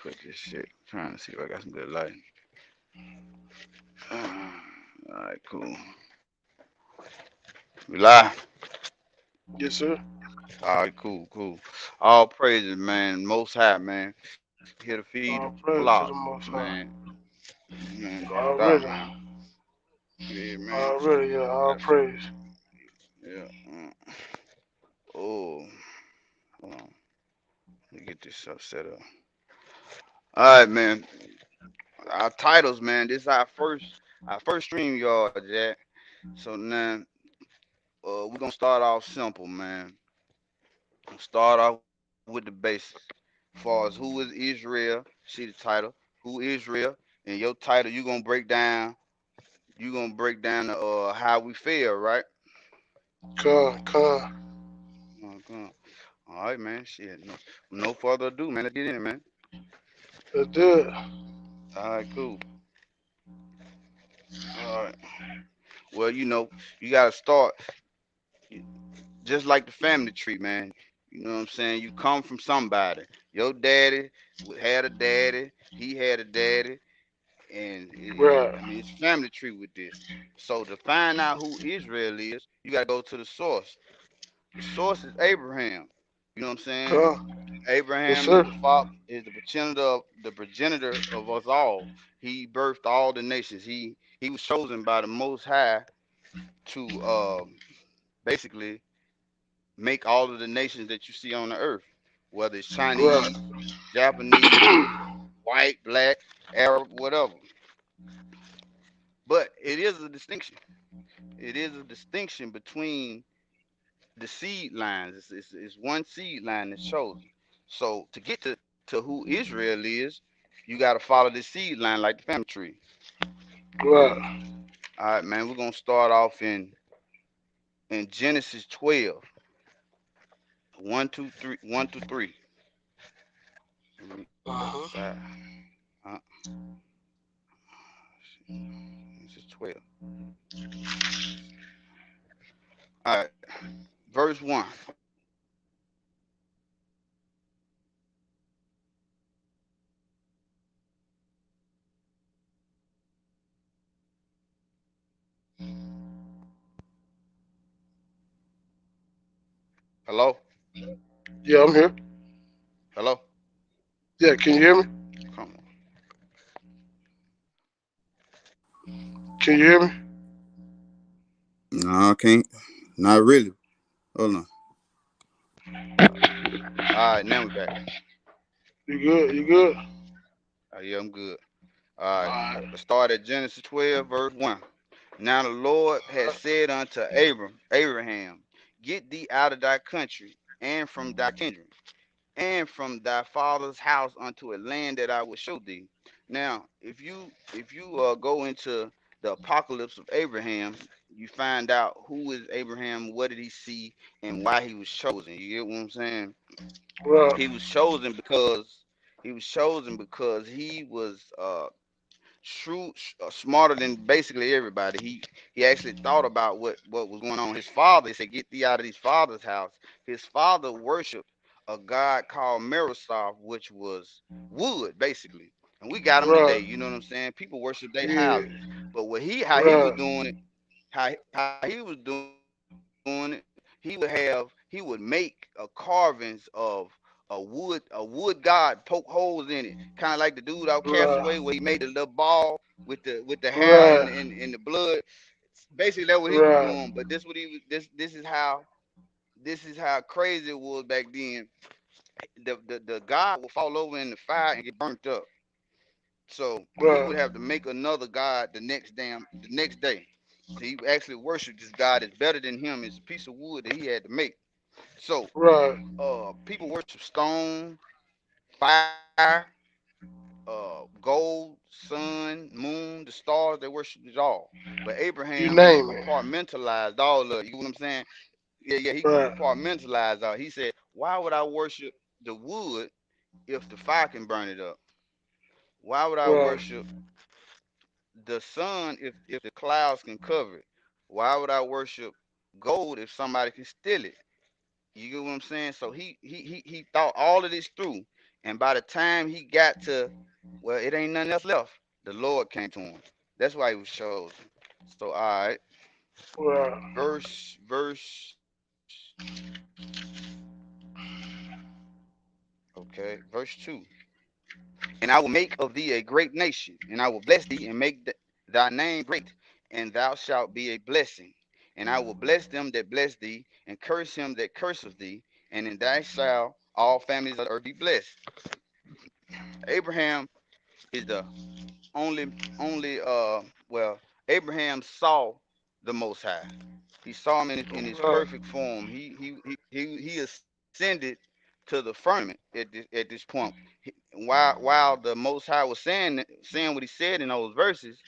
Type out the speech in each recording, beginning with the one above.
cut this shit. Trying to see if I got some good lighting. Alright, cool. We live. Yes, sir. Alright, cool, cool. All praises, man. Most high, man. Here to feed the All flock, praise to the Most man. High. Man, got it out, Already. man. Yeah, man. Already, yeah, Got all praise. yeah. Oh, hold on. Let me get this stuff set up. Alright, man. Our titles, man. This is our first stream yard, Jack. So now, we're gonna start off simple, man. Start off with the basics. As far as who is Israel, see the title, who Israel, and your title you gonna break down how we feel, right? Con. Okay. All right, man. Shit. No further ado, man. Let's get in it, man. Let's do it. All right, cool. All right. Well, you gotta start just like the family tree, man. You know what I'm saying? You come from somebody. Your daddy had a daddy. He had a daddy. And Right. I mean, it's family tree with this. So to find out who Israel is, you got to go to the source. The source is Abraham. You know what I'm saying? Con. Yes, Abraham is sir. the father, is the progenitor of us all. He birthed all the nations. He was chosen by the Most High to basically make all of the nations that you see on the earth, whether it's Right. Chinese, Japanese, white, black, Arab, whatever. But it is a distinction. It is a distinction between the seed lines. It's one seed line that's chosen. So to get to who Israel is, you got to follow this seed line like the family tree. Right. All right, man. We're gonna start off in Genesis 12, 1, 2, 3, 1 through 3. Read both Uh-huh. sides. Uh, Genesis 12. All right, verse 1. Hello, Yeah, I'm here. hello. Yeah, can you hear me? Come on. Can you hear me? No, I can't. Not really. Hold on. All right, now we back. You good? You good? Yeah, I'm good. All right. Alright. Let's start at Genesis 12, verse 1. Now the Lord had said unto Abraham, get thee out of thy country and from thy kindred and from thy father's house unto a land that I will show thee. Now, if you go into the apocalypse of Abraham, you find out who is Abraham, what did he see, and why he was chosen. You get what I'm saying? Right. He was chosen because he was smarter than basically everybody. He actually thought about what was going on. His father, he said, "Get thee out of his father's house." His father worshipped a god called Merosoth, which was wood, basically. And we got them today. Right. You know what I'm saying? People worship their Yeah. houses, but how he was Right. doing it, how he was doing it, he would make carvings of a wood god, poke holes in it, kind of like the dude out Castaway Right. where he made the little ball with the hair and Right. the blood. Basically, that's what he was Right. doing. But this what he was this is how crazy it was back then. The god will fall over in the fire and get burnt up. So he Right. would have to make another god the next day. So he actually worshiped this god that's better than him. It's a piece of wood that he had to make. So Right. people worship stone, fire, gold, sun, moon, the stars. They worship it all. But You Abraham, he name it. compartmentalized all of it. You know what I'm saying? Yeah, he Right. compartmentalized out. He said, "Why would I worship the wood if the fire can burn it up? Why would I Right. worship the sun if the clouds can cover it? Why would I worship gold if somebody can steal it?" You get what I'm saying? So he thought all of this through, And by the time he got to, well, it ain't nothing else left, the Lord came to him. That's why he was chosen. So, all right, Right. verse, okay, verse 2. And I will make of thee a great nation, and I will bless thee and make thy name great, and thou shalt be a blessing. And I will bless them that bless thee, and curse him that curseth thee, and in thy shall all families of the earth be blessed. Abraham is the only well, Abraham saw the Most High. He saw him in his Right. perfect form. He ascended to the firmament at this point. While the Most High was saying what he said in those verses,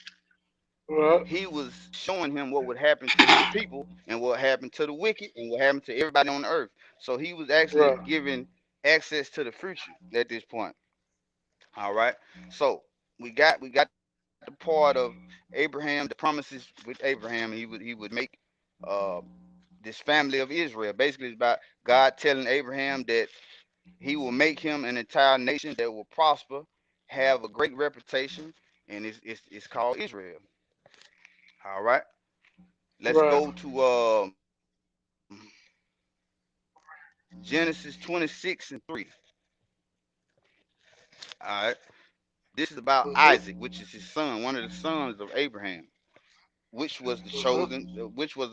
Right. he was showing him what would happen to his people and what happened to the wicked and what happened to everybody on the earth. So he was actually Right. giving access to the future at this point. All right. So we got the part of Abraham, the promises with Abraham. He would make uh, this family of Israel. Basically, it's about God telling Abraham that he will make him an entire nation that will prosper, have a great reputation, and it's called Israel. All right. Let's Right. go to Genesis 26:3. All right. This is about Mhm. Isaac, which is his son, one of the sons of Abraham, which was Mhm.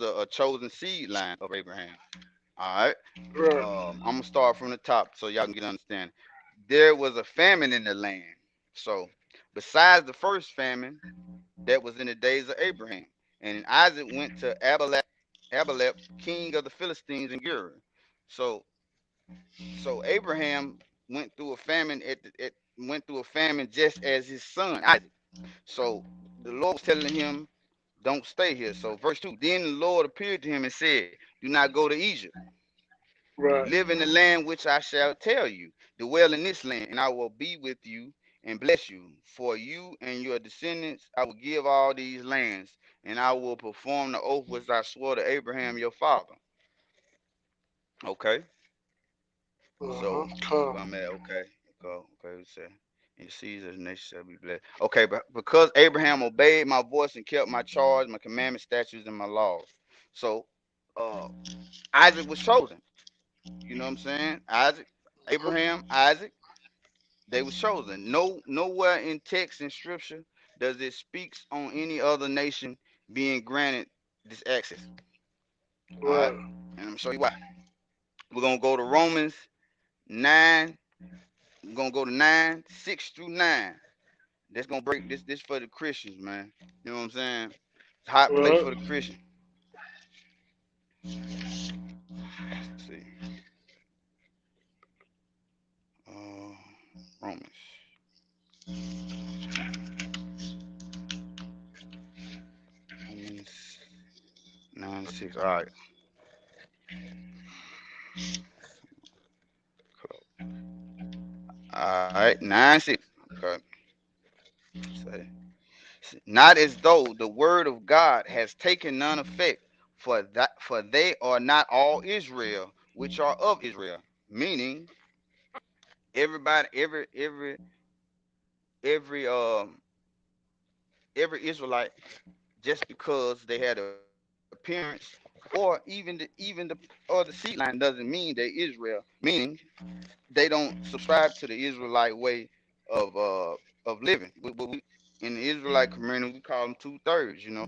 a chosen seed line of Abraham. All right. Right. I'm gonna start from the top so y'all can get an understanding. There was a famine in the land. So besides the first famine that was in the days of Abraham, and Isaac went to Abimelech, king of the Philistines in Gerar. So Abraham went through a famine went through a famine just as his son Isaac. So the Lord was telling him, don't stay here. So verse 2, then the Lord appeared to him and said, do not go to Egypt. Right. Live in the land which I shall tell you. Dwell in this land, and I will be with you and bless you. For you and your descendants I will give all these lands, and I will perform the oath which I swore to Abraham your father. Okay. So Mhm. that's where I'm at. Okay. Go. Okay. We say, and your seeds of the nation shall be blessed. Okay, but because Abraham obeyed my voice and kept my charge, my commandments, statutes, and my laws. So uh Isaac was chosen. You know what I'm saying? Isaac, Abraham, Isaac, they was chosen. Nowhere in text and scripture does it speaks on any other nation being granted this access. All right, Right. and I'm gonna show you why. We're gonna go to Romans 9. We're gonna go to 9:6 through 9. That's gonna break this for the Christians, man. You know what I'm saying? It's a hot place Right. for the Christian. Let's see. Uh, Romans 9:6. All right. All right. 9:6. Okay. Say. Not as though the word of God has taken none effect, for they are not all Israel which are of Israel. Meaning everybody, every every Israelite, just because they had appearance, or even the or the seed line doesn't mean they Israel. Meaning they don't subscribe to the Israelite way of uh of living. In the Israelite community we call them 2/3.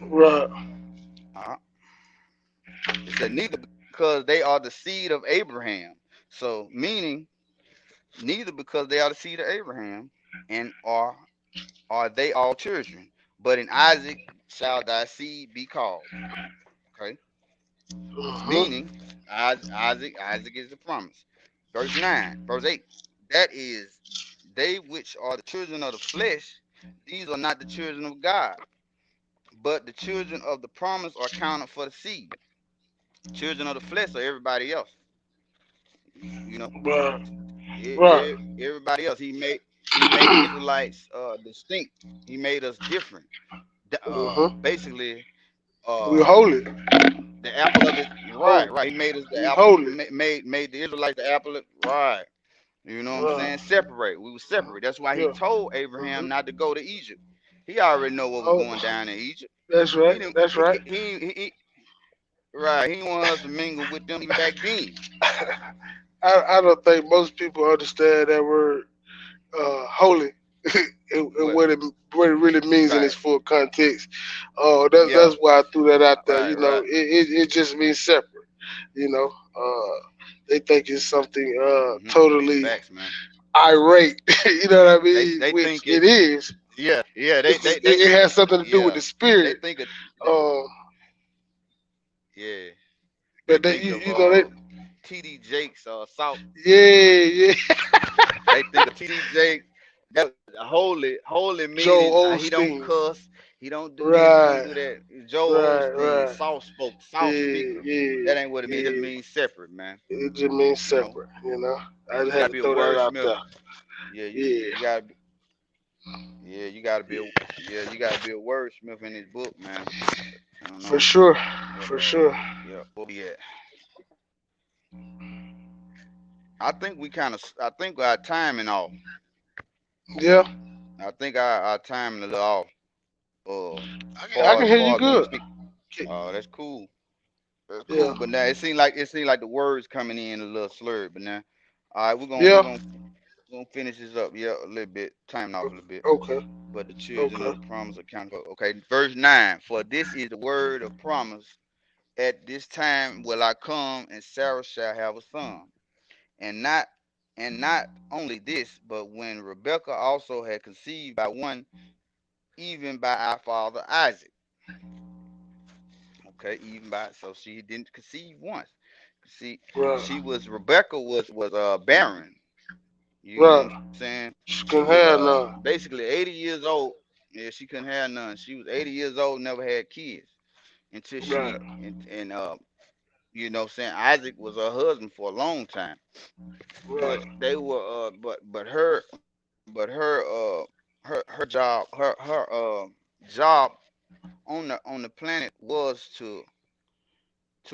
Right. Uh, it said neither because they are the seed of Abraham. So meaning neither because they are the seed of Abraham, and are they all children. But in Isaac shall thy seed be called. Okay. Mhm. Meaning Isaac is the promise. Verse 8. That is, they which are the children of the flesh, these are not the children of God, but the children of the promise are counted for the seed. Children of the flesh are everybody else. You know, Right. Right. everybody else. He made Israelites distinct. He made us different. Mhm. Basically, We uh, holy. the apple of his Holy. right. He made us the We apple. holy. Made the Israelites the apple. Right. You know what I'm Right. saying? Separate. We were separate. That's why he Yeah. told Hmm. Abraham not to go to Egypt. He already know what was Oh, going down in Egypt. that's He right. didn't. That's right. Right. He didn't want us to mingle with them even back then. I don't think most people understand that word holy and What? what it really means in its Right. full context. Yeah. That's why I threw that out there. Right. You know, Right. it just means separate. You know, they think it's something Hmm. totally Facts, man. irate. You know what I mean? They Which think it it. is. Yeah. Yeah. It has something to do with Yeah. the They spirit. think of. Um, Yeah. They but that think of you know that T.D. Jakes South. yeah, yeah. They think of T.D. Jakes. That holy meaning Joel he don't Osteen. cuss, he don't do this, he don't Right, do that. Joe right, Osteen, right. soft spoke, soft Yeah, speaker. yeah, That ain't what it means. It just yeah. means separate, man. It just means You know, separate. You know, I just you gotta had to be a throw that out wordsmith. there. Yeah, Yeah, you gotta be, yeah, you gotta be a wordsmith in this book, man. I don't for know, sure, but for sure. yeah, where we at? I think I think our timing off. Yeah, I think our timing a little off. I Far can as hear you far as when we good. speak. That's cool. That's Yeah, cool. But now it seemed like the words coming in a little slurred. But now, all right, yeah. we're gonna finish this up. Yeah, a little bit, timing off a little bit. Okay, But the children okay. of the promise account for. Okay, verse 9. For this is the word of promise. At this time will I come, and Sarah shall have a son. And not only this, but when Rebekah also had conceived by one, even by our father Isaac. Okay, even by so she didn't conceive once. See, Right, she was Rebecca was barren. You know what I'm right. saying? She She can was have none. basically 80 years old. Yeah, she couldn't have none. She was 80 years old, never had kids until Right, she and you know what I'm saying Isaac was her husband for a long time. But right, they were her job on the planet was to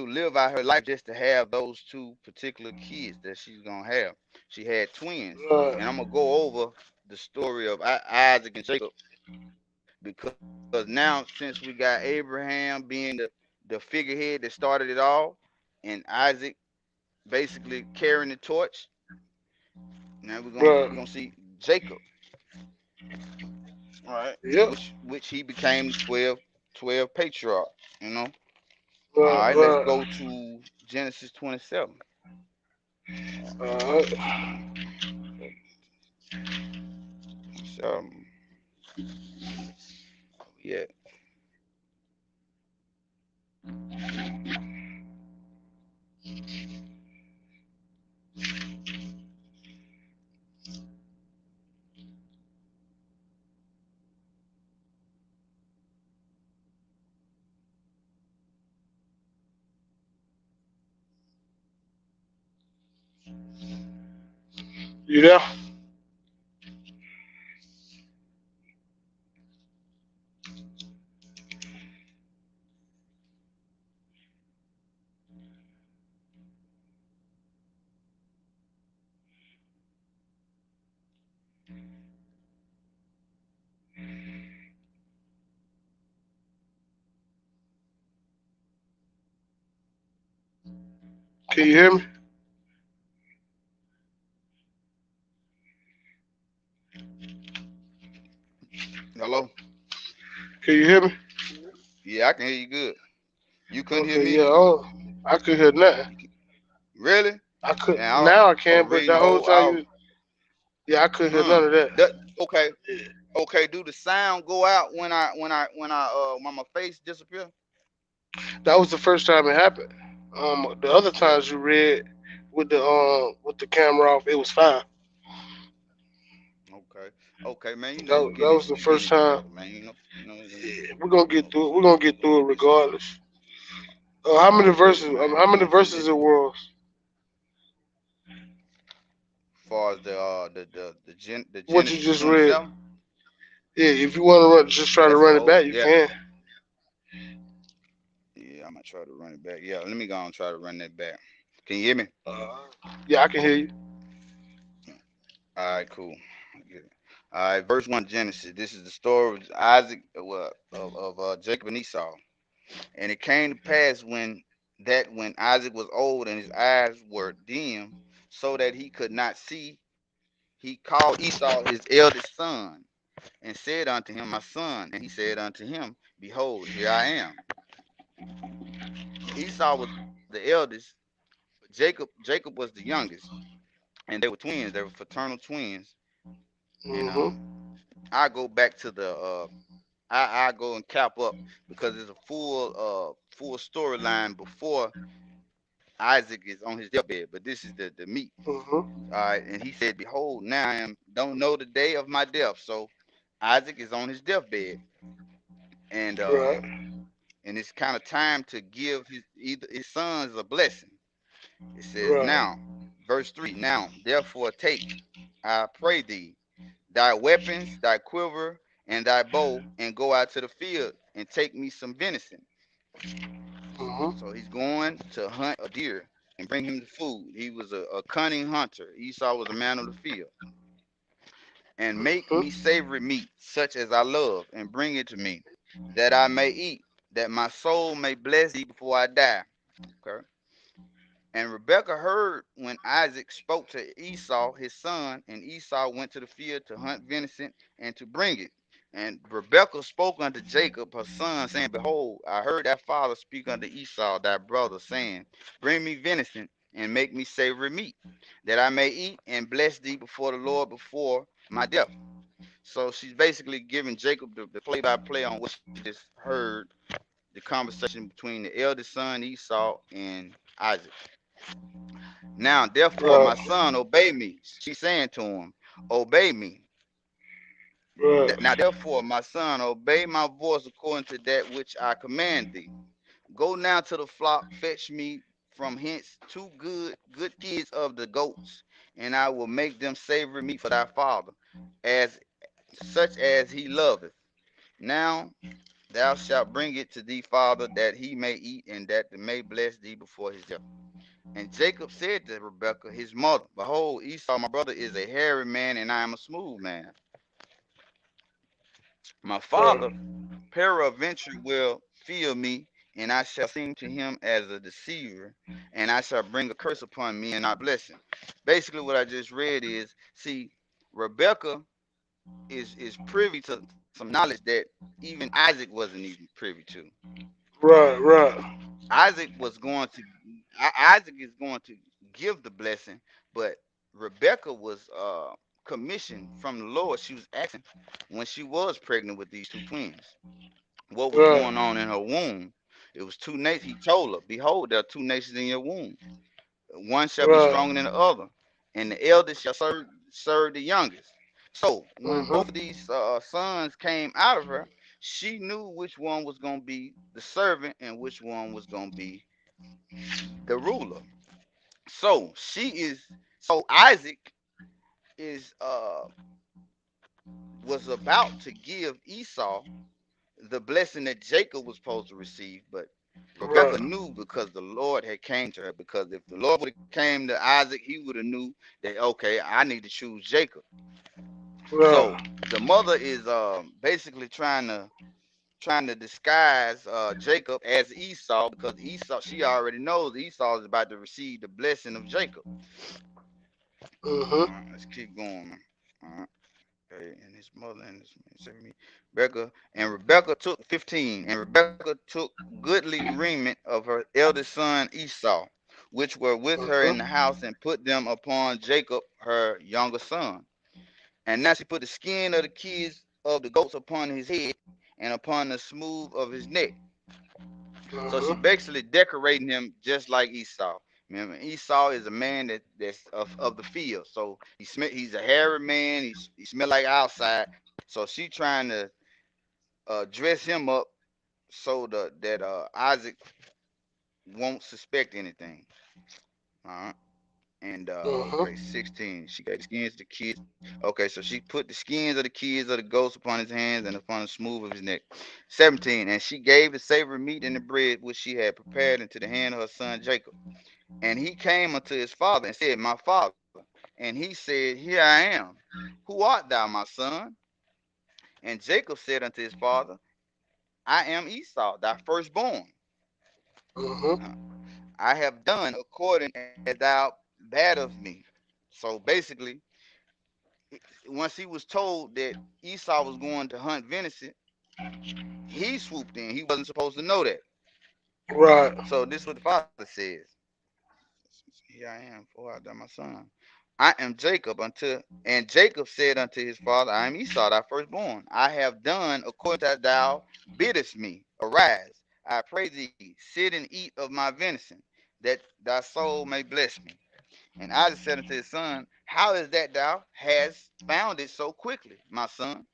live out her life just to have those two particular kids that she's gonna have. She had twins, right, and I'm gonna go over the story of Isaac and Jacob because now since we got Abraham being the figurehead that started it all, and Isaac basically carrying the torch, now we're right. gonna see Jacob, all right, Yep. which he became the 12 patriarch. You know, all Right, right. Let's right. go to Genesis 27. Alright. So, yeah. You there? Can you hear me? Hello. Can you hear me? Yeah, I can hear you good. You couldn't hear Okay, me? yeah. Oh, I could hear nothing. Really? I could And now I I can, was but reading that the whole whole time hour. you, yeah, I couldn't hear Huh? none of that. That okay? Okay. Do the sound go out when my face disappear? That was the first time it happened. The other Really? times you read with the camera off, it was fine. Okay. Okay, man. You know That was the we getting first it time. together, man. Yeah, we're gonna get through it. We're gonna get through it regardless. How many verses? Already, man. How many And verses this it was? far as What you Genesis just read? 27. Yeah, if you want to just try to That's a run it whole back, you yeah. can. Yeah, I'm gonna try to run it back. Yeah, let me go and try to run that back. Can you hear me? Yeah, I can hear you. All right, cool. Good. All right, verse 1 Genesis. This is the story of Isaac, of Jacob and Esau. And it came to pass when Isaac was old and his eyes were dim, so that he could not see, he called Esau his eldest son, and said unto him, My son. And he said unto him, Behold, here I am. Esau was the eldest, Jacob was the youngest, and they were twins. They were fraternal twins. And Mm-hmm. I go back to the I go and cap up because there's a full storyline before Isaac is on his deathbed, but this is the meat. Mm-hmm. All right, and he said, Behold, now I am don't know the day of my death. So Isaac is on his deathbed, and Right. it's kind of time to give his sons a blessing. It says Right. now, verse 3, now therefore take, I pray thee, thy weapons, thy quiver, and thy bow, and go out to the field and take me some venison. Mm-hmm. So he's going to hunt a deer and bring him the food. He was a cunning hunter. Esau was a man of the field. And make me Mm-hmm. savory meat, such as I love, and bring it to me, that I may eat, that my soul may bless thee before I die. Okay. And Rebekah heard when Isaac spoke to Esau his son, and Esau went to the field to hunt venison and to bring it. And Rebekah spoke unto Jacob her son, saying, Behold, I heard thy father speak unto Esau thy brother, saying, Bring me venison and make me savory meat, that I may eat and bless thee before the Lord before my death. So she's basically giving Jacob the play-by-play on what she just heard, the conversation between the eldest son Esau and Isaac. Now, therefore, my Right. son, obey me. She's saying to him, Obey me. Right. Now, therefore, my son, obey my voice according to that which I command thee. Go now to the flock, fetch me from hence two good kids of the goats, and I will make them savory meat for thy father, as such as he loveth. Now thou shalt bring it to thee, father, that he may eat, and that they may bless thee before his death. And Jacob said to Rebekah his mother, Behold, Esau my brother is a hairy man, and I am a smooth man. My father Right. peradventure will feel me, and I shall seem to him as a deceiver, and I shall bring a curse upon me and not blessing. Basically, what I just read is, see, Rebekah is privy to some knowledge that even Isaac wasn't even privy to. Right. Right. Isaac was going to Isaac is going to give the blessing, but Rebecca was commissioned from the Lord. She was asking when she was pregnant with these two twins, what was Right. going on in her womb. It was two nations. He told her, Behold, there are two nations in your womb. One shall be Right. stronger than the other, and the eldest shall serve the youngest. So when both of Mm-hmm. these sons came out of her, she knew which one was going to be the servant and which one was going to be the ruler. So so Isaac is was about to give Esau the blessing that Jacob was supposed to receive, but Rebecca Right. knew because the Lord had came to her. Because if the Lord would have came to Isaac, he would have knew that okay, I need to choose Jacob. So Right. the mother is basically trying to disguise Jacob as Esau because Esau she already knows Esau is about to receive the blessing of Jacob. All Mm-hmm. right, let's keep going. All right. Okay, and his mother and his say me, Rebecca and Rebecca took 15, and Rebecca took goodly raiment of her eldest son Esau, which were with her in the Mm-hmm. house, and put them upon Jacob her younger son. And now she put the skin of the kids of the goats upon his head and upon the smooth of his neck. So she Mm-hmm. basically decorating him just like Esau. Remember, Esau is a man that's of the field. So he's a hairy man. He smell like outside. So she trying to dress him up so that Isaac won't suspect anything. All right. And okay, Mm-hmm. 16. She gave the skins to the kids. Okay, so she put the skins of the kids of the ghost upon his hands and upon the smooth of his neck. 17. And she gave the savory meat and the bread which she had prepared into the hand of her son Jacob. And he came unto his father and said, My father. And he said, Here I am. Who art thou, my son? And Jacob said unto his father, I am Esau, thy firstborn. Mm-hmm. Uh, I have done according as thou badest me. So basically, once he was told that Esau was going to hunt venison, he swooped in. He wasn't supposed to know that. Right. So this is what the father says. Here I am, for I done my son. I am Jacob unto and Jacob said unto his father, I am Esau, thy firstborn. I have done according as thou biddest me. Arise, I pray thee, sit and eat of my venison, that thy soul may bless me. And Isaac said unto his son, How is that thou hast found it so quickly, my son?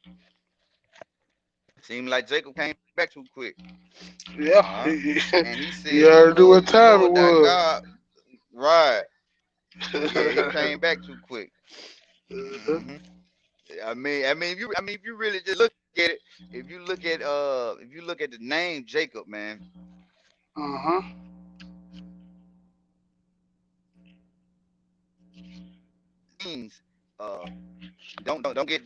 Seemed like Jacob came back too quick. Yeah. All right. And he You said, already knew what The time it Lord thy was. God, right. Yeah, he came back too quick. Hmm if you really just look at it, if you look at the name Jacob, man, Mm-hmm. means uh, don't get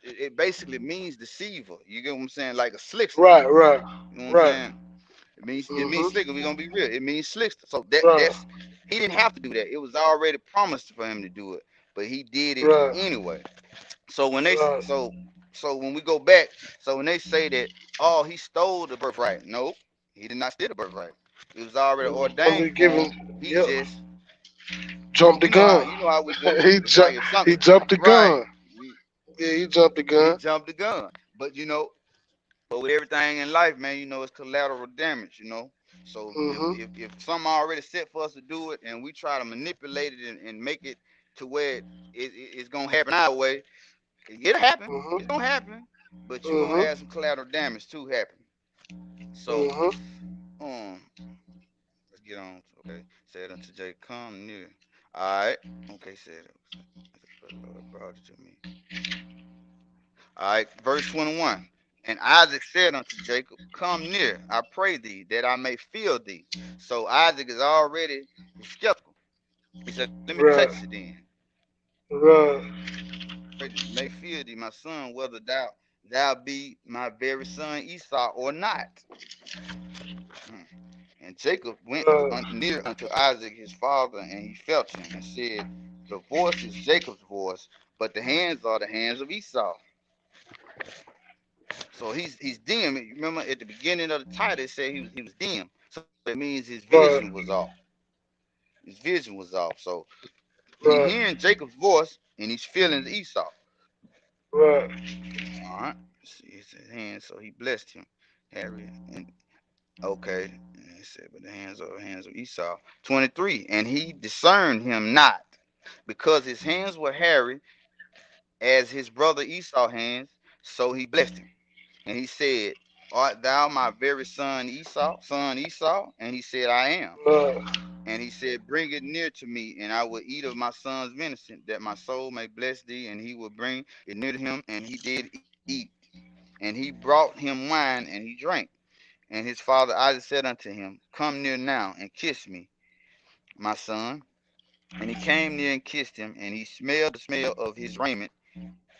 it basically means deceiver. You get what I'm saying? Like a slickster. Right, right, You know what I'm right. saying? It means Mm-hmm. slicker. We're gonna be real. It means slickster. So Right, that's he didn't have to do that. It was already promised for him to do it, but he did it right, anyway. So when they right. so when we go back, so when they say that, oh, he stole the birthright, nope, he did not steal the birthright. It was already Was ordained he for him. giving? He Yep. just, Jumped the gun. you know how we do. It's like if He something, jumped the right? gun. Yeah, he jumped the He gun. jumped the gun, but but with everything in life, man, it's collateral damage. So Mm-hmm. if something already set for us to do it, and we try to manipulate it and make it to where it's gonna happen our way, it'll happen. It's Mm-hmm. gonna happen, but you're gonna have Mm-hmm. some collateral damage too happen. So, Mm-hmm. um, let's get on. Okay, said unto Jay, come near. All right. Okay, said it. The Lord brought it to me. All right, verse 21. And Isaac said unto Jacob, Come near, I pray thee, that I may feel thee. So Isaac is already skeptical. He said, Let me touch Right, it then. right. May feel thee, my son, whether thou be my very son Esau or not. Hmm. And Jacob went near unto Isaac his father, and he felt him, and said, The voice is Jacob's voice, but the hands are the hands of Esau. So he's dim. Remember at the beginning of the title, it said he was dim. So it means his vision Right, was off. His vision was off. So he right, hearing Jacob's voice and he's feeling Esau. right. All right. See his hands. So he blessed him, Harry. And okay. And he said, but the hands of Esau. 23. And he discerned him not, because his hands were hairy as his brother Esau hands. So he blessed him. And he said, Art thou my very son Esau? And he said, I am. Right. And he said, Bring it near to me, and I will eat of my son's venison, that my soul may bless thee. And he will bring it near to him, and he did eat. And he brought him wine, and he drank. And his father Isaac said unto him, Come near now, and kiss me, my son. And he came near and kissed him, and he smelled the smell of his raiment,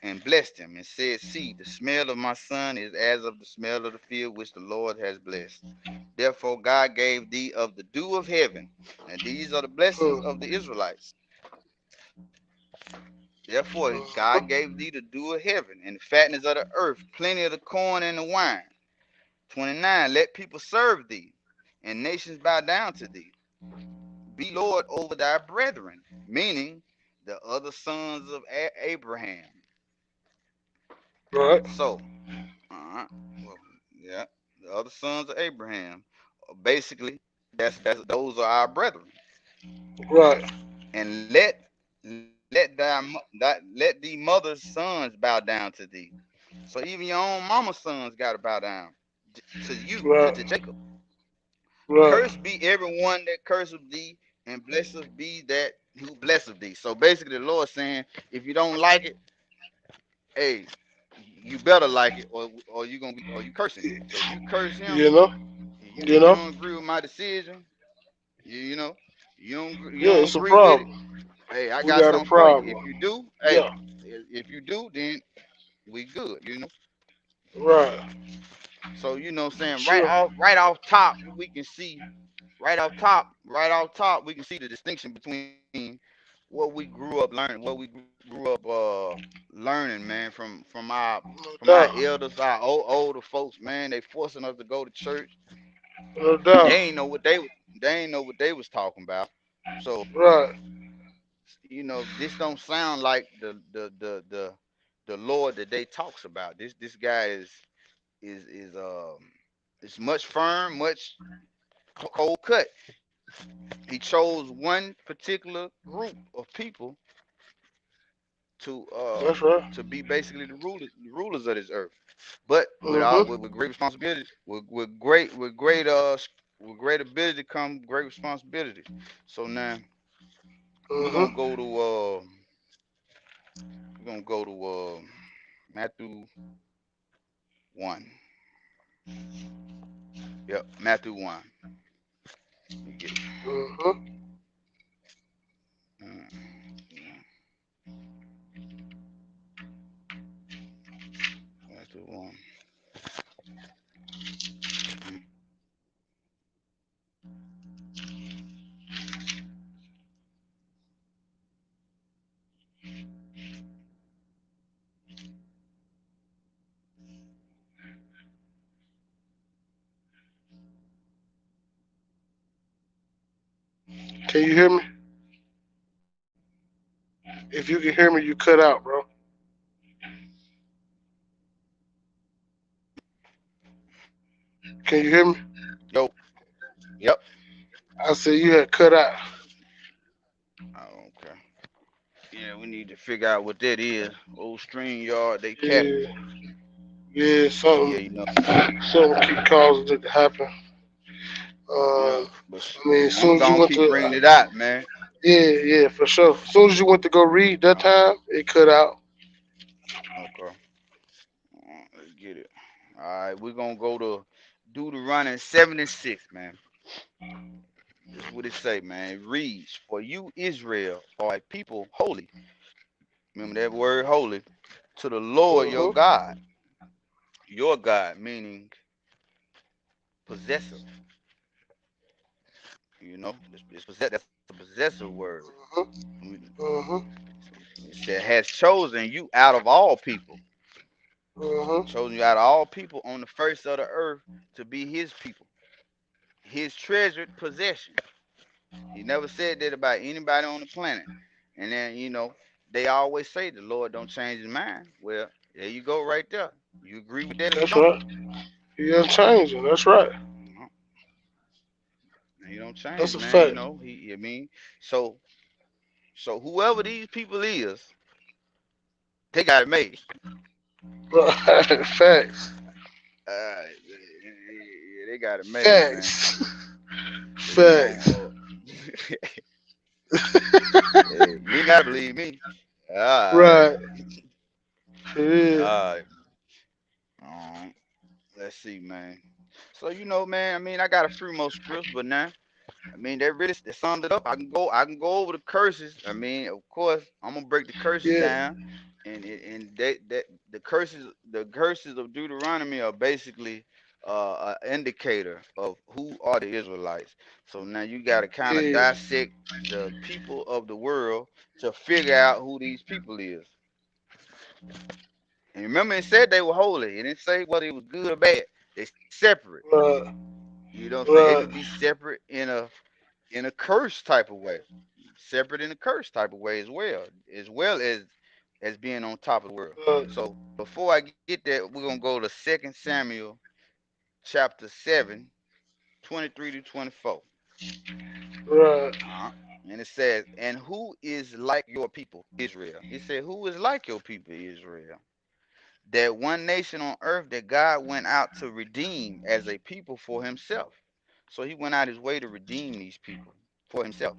and blessed him, and said, See, the smell of my son is as of the smell of the field which the Lord has blessed. Therefore God gave thee of the dew of heaven, and these are the blessings of the Mm-hmm. Israelites. Therefore God gave thee the dew of heaven, and the fatness of the earth, plenty of the corn and the wine. 29. Let people serve thee, and nations bow down to thee. Be Lord over thy brethren, meaning the other sons of Abraham. Right, So, well, yeah, the other sons of Abraham. Basically, that's those are our brethren. right. And let thee mother's sons bow down to thee. So even your own mama's sons got to bow down to you, Right, to Jacob. right, Cursed be everyone that curseth thee, and blessed be that who blesseth thee. So basically, the Lord saying, if you don't like it, hey, you better like it, or you cursing him. So if you curse him, you know, and you you know, don't agree with my decision, you know, You Yeah, don't it's a agree with it? problem. Hey, I We got got a something for you. If problem. you do, hey, Yeah, if you do, then we good. right. So what I'm saying, Sure. right off top, we can see right off top, we can see the distinction between what we grew up learning, what we grew up learning, man, No from our doubt. elders, our older folks, man. They forcing us to go to church. No They doubt. ain't know what they ain't know what they was talking about. So Right. this don't sound like the Lord that they talks about. This guy is it's much firm, much cold cut. He chose one particular group of people to uh That's right. to be basically the rulers of this earth. But Mm-hmm. with great responsibilities, with great ability come great responsibilities. So now we're gonna Mm-hmm. go to uh we're gonna go to Matthew 1. Yep, Matthew 1. Let me get it. Mm-hmm. Uh, Matthew 1. Mm. Can you hear me? If you can hear me, you cut out, bro. Can you hear me? Yo, yep. I said you had cut out. Oh, okay. Yeah, we need to figure out what that is. Old stream yard, they capping. Yeah. Yeah. Yeah, Something keep causing it to happen. yeah. Um. But I mean, as I'm soon as you gonna went keep to, bringing it out, man. yeah, yeah, for sure. As soon as you went to go read that Uh, time, it cut out. okay. Let's get it. All right, we're gonna go to Deuteronomy 76, man. This is what it say, man. It reads, "For you, Israel, are a people holy." Remember that word holy to the Lord your Mm-hmm. God. Your God, meaning possessive. It's possess. That's a possessive word. Mm-hmm. It said, "Has chosen you out of all people, Mm-hmm. chosen you out of all people on the face of the earth to be His people, His treasured possession." He never said that about anybody on the planet. And then they always say the Lord don't change His mind. Well, there you go, right there. You agree with that or you That's don't? right. He ain't changing. That's right. Uh-huh. He don't change, That's a man. fact. I mean, so whoever these people is, they got it made. Right. Facts. Yeah, they got it made, man. Facts. So we gonna Facts. hey, you ain't gotta believe me. All right, Right. all Yeah. right. Um, let's see, man. So man. I mean, I got a few more scripts, but now, I mean, that sums it up. I can go over the curses. I mean, of course, I'm gonna break the curses Yeah. down, and that the curses of Deuteronomy are basically an indicator of who are the Israelites. So now you got to kind of Yeah. dissect the people of the world to figure out who these people is. And remember, it said they were holy. It didn't say whether it was good or bad. They separate. Right. You know what I'm saying? They Right. could be separate in a curse type of way, separate in a curse type of way as being on top of the world. Right. So before I get there, we're gonna go to 2 Samuel chapter 7, 23 to 24. Right. Uh-huh. And it says, "And who is like your people, Israel?" He said, "Who is like your people, Israel? That one nation on earth that God went out to redeem as a people for himself." So he went out his way to redeem these people for himself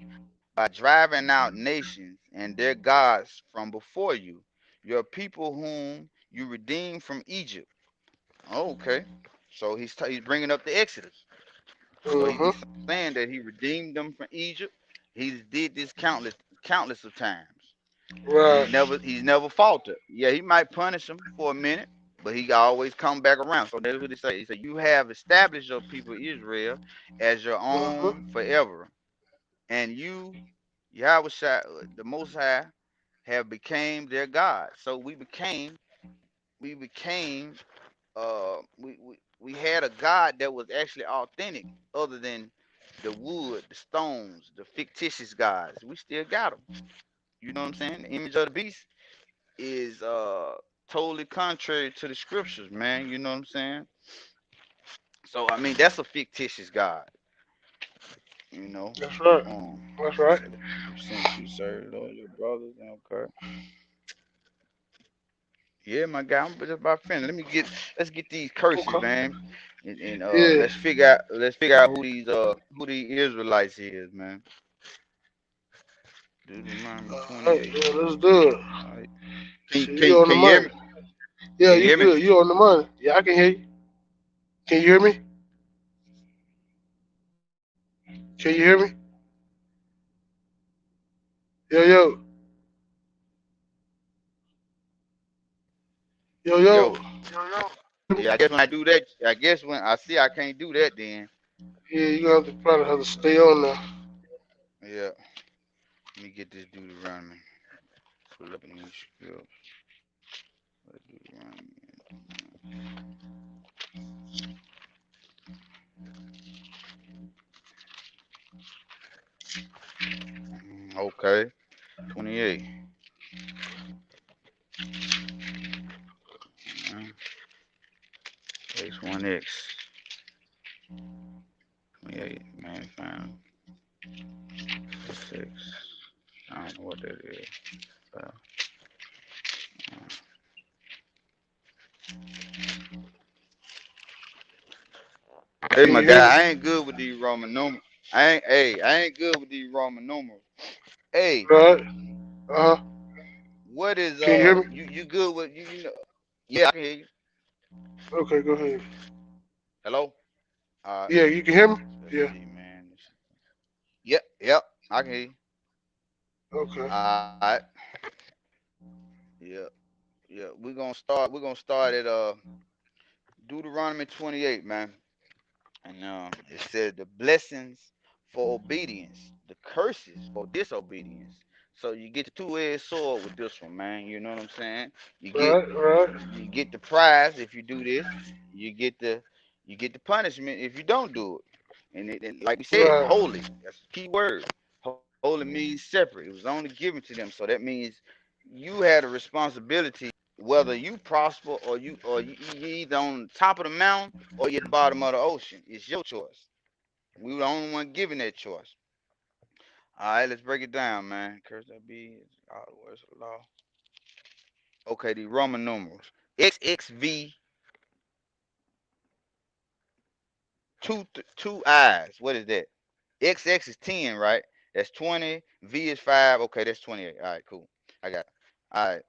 by driving out nations and their gods from before you, your people whom you redeemed from Egypt. Oh, okay. So he's bringing up the Exodus. So he's Mm-hmm. saying that he redeemed them from Egypt, He's did this countless of times. Right. He's never faltered. Yeah, he might punish him for a minute, but he always come back around. So that's what he say. He said, "You have established your people Israel as your Uh-huh. own forever, and you, Yahweh Shai, the Most High, have became their God." So we became we had a God that was actually authentic, other than the wood, the stones, the fictitious gods. We still got them. You know what I'm saying? The image of the beast is totally contrary to the scriptures, man. You know what I'm saying? So I mean, that's a fictitious God. You know. That's right. That's He right. said, since you serve Lord your brothers, okay. Yeah, my guy, I'm just about finished. Let's get these curses, Okay. man, and Yeah. let's figure out who these Israelites is, man. Deuteronomy All right. 28. Yeah, let's do it. All right. Can Shit, can you on the can you hear money. me? Yeah, Can you you hear me? good. You on the money. Yeah, I can hear you. Can you hear me? Can you hear me? Yo, yo. Yo, Yo, yo. yeah. I guess when I do that, I guess when I see I can't do that, then Yeah, you gonna have to probably have to stay on there. yeah. Let me get this Deuteronomy. Pull up in these scripts. Deuteronomy. Okay, 28. X1X. 28. Man, found 6. I don't know what that is. Uh, Hey, Can my you hear me? guy, I ain't good with these Roman numerals. I ain't good with these Roman numerals. Hey, Right. Uh huh. what is Can you hear me? you good with you know? Yeah, I can hear you. Okay, go ahead. Hello. All right. Yeah, you can hear me? Let's Yeah. see, man. Yep. I can hear you. Okay. All right. Yeah, yeah. We're gonna start at Deuteronomy 28, man. And it said the blessings for obedience, the curses for disobedience. So you get the two-edged sword with this one, man. You know what I'm saying? You get Right, right, you get the prize if you do this. You get the punishment if you don't do it. And like we said, right, holy. That's the key word. Holy means separate. It was only given to them. So that means you had a responsibility whether you prosper or you either on top of the mountain or you at the bottom of the ocean. It's your choice. We were the only one given that choice. All right, let's break it down, man. Curse that be all the words of the law. Okay, the Roman numerals. XXV two eyes. What is that? XX is 10, right? That's 20. V is 5. Okay, that's 28. All right, cool. I got it. All right.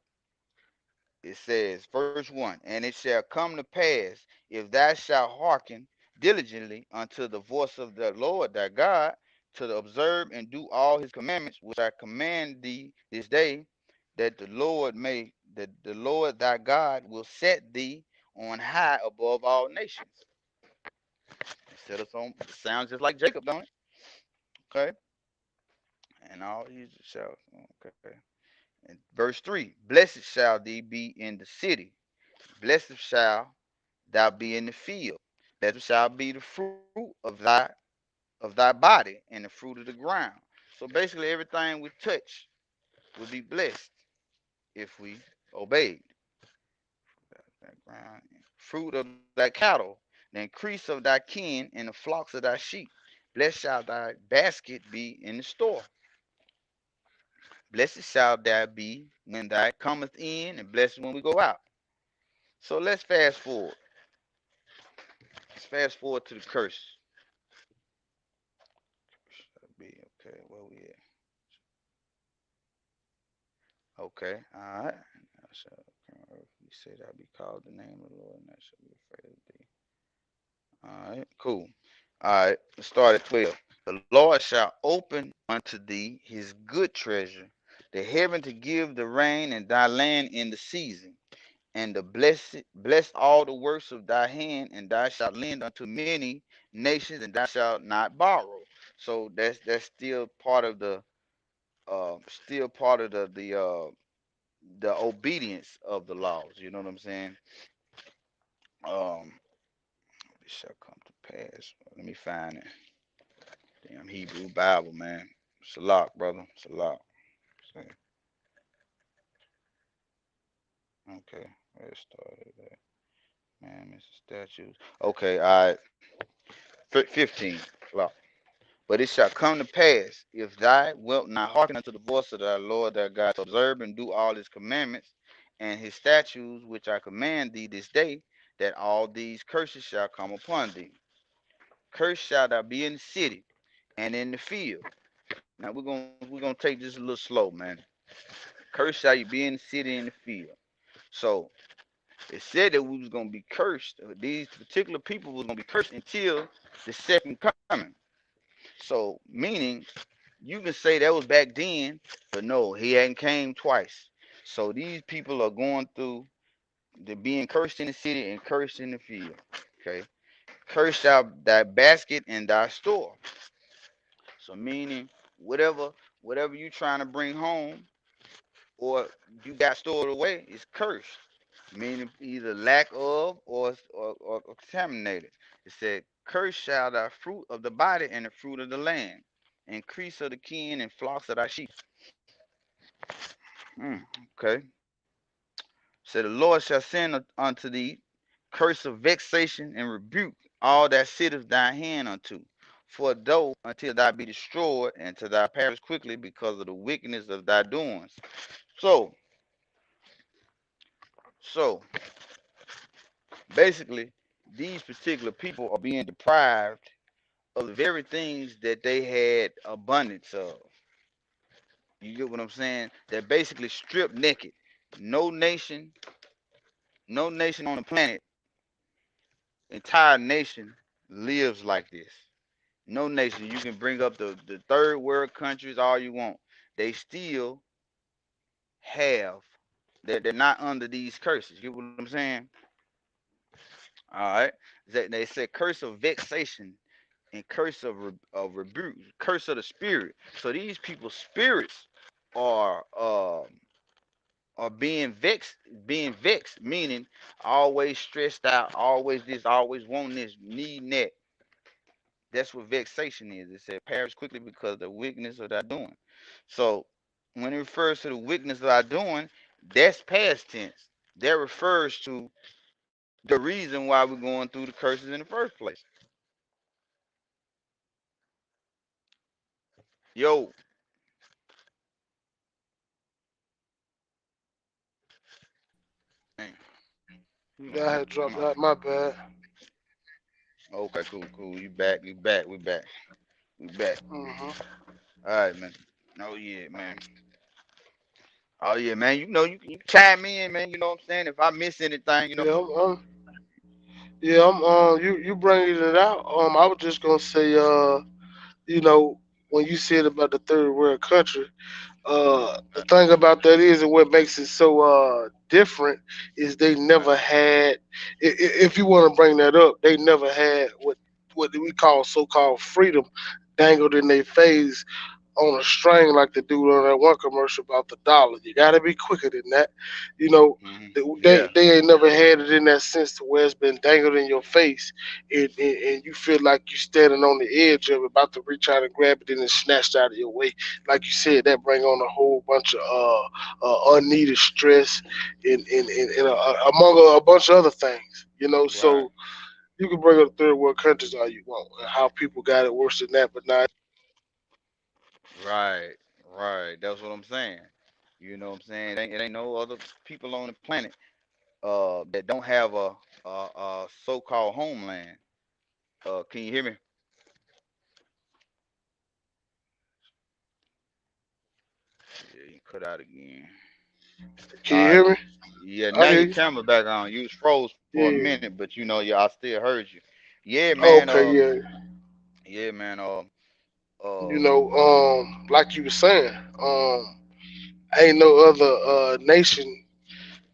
It says, verse 1, and it shall come to pass, if thou shalt hearken diligently unto the voice of the Lord thy God, to observe and do all his commandments, which I command thee this day, that the Lord thy God will set thee on high above all nations. Set us on, sounds just like Jacob, don't it? Okay. And all these shall, okay. And verse 3, blessed shall thee be in the city, blessed shall thou be in the field. Blessed shall be the fruit of thy body and the fruit of the ground. So basically everything we touch will be blessed if we obeyed. That ground. Fruit of thy cattle, the increase of thy kin, and the flocks of thy sheep. Blessed shall thy basket be in the store. Blessed shall thou be when thou comest in, and blessed when we go out. So let's fast forward. Let's fast forward to the curse. Be okay. Where we at? Okay. All right. Thou shalt come on earth. You say that be called the name of the Lord, and I shall be afraid of thee. All right. Cool. All right. Let's start at 12. The Lord shall open unto thee his good treasure, the heaven to give the rain in thy land in the season, and to bless all the works of thy hand, and thou shalt lend unto many nations, and thou shalt not borrow. So that's still part of the obedience of the laws. You know what I'm saying? Um, it shall come to pass. Let me find it. Damn Hebrew Bible, man. Salak, brother. Salak. Say, okay, where it started at? Man, Mr. Statues. Okay, all right. 15. Salak. But it shall come to pass, if thou wilt not hearken unto the voice of thy Lord thy God, to observe and do all his commandments and his statutes, which I command thee this day, that all these curses shall come upon thee. Cursed shall thou be in the city and in the field. Now we're gonna take this a little slow, man. Cursed shall you be in the city and the field. So it said that we was gonna be cursed. These particular people was gonna be cursed until the second coming. So meaning you can say that was back then, but no, he hadn't came twice. So these people are going through the being cursed in the city and cursed in the field. Okay, cursed out thy basket and thy store. So meaning whatever you trying to bring home or you got stored away is cursed, meaning either lack of or contaminated. It said, "Cursed shall thy fruit of the body and the fruit of the land, increase of the kin and flocks of thy sheep." Okay. Said, "The Lord shall send unto thee curse of vexation and rebuke all that sitteth thy hand unto. For though until thou be destroyed and to thy perish quickly because of the wickedness of thy doings." So, so basically, these particular people are being deprived of the very things that they had abundance of. You get what I'm saying? They're basically stripped naked. No nation, no nation on the planet, entire nation lives like this. No nation. You can bring up the third world countries all you want. They still have. They're not under these curses. You get what I'm saying? All right. They said curse of vexation and curse of rebuke, curse of the spirit. So these people's spirits are being vexed, meaning always stressed out, always this, always wanting this, needing that. That's what vexation is. It said perish quickly because of the weakness of thy doing. So when it refers to the weakness of thy doing, that's past tense. That refers to the reason why we're going through the curses in the first place. Yo, man, you Yeah, I know, had dropped I'm out. My bad. okay, cool. You back, we back, we back. Hmm. All right, man. Oh yeah, man. Oh yeah, man. You chime in, man. You know what I'm saying? If I miss anything, Yeah, yeah, you bringing it out. I was just gonna say, you know, when you said about the third world country, the thing about that is, and what makes it so different is they never had. If you want to bring that up, they never had what we call so-called freedom dangled in their face on a string like the dude on that one commercial about the dollar. You got to be quicker than that. You know, Yeah. they ain't never had it in that sense to where it's been dangled in your face, and you feel like you standing on the edge of it, about to reach out and grab it, and then it's snatched out of your way. Like you said, that bring on a whole bunch of unneeded stress, among a bunch of other things. You know, Right. so you can bring up third world countries all you want, and how people got it worse than that, but not. Right. Right. That's what I'm saying. You know what I'm saying? It ain't no other people on the planet that don't have a so-called homeland. Can you hear me? Yeah, you cut out again. Can you All right. hear me? Yeah, I now hear your you. camera back on. You was froze for a Yeah. minute, but yeah, I still heard you. Yeah, man. Okay. Yeah. Yeah, man. You Uh, know, like you were saying, ain't no other nation.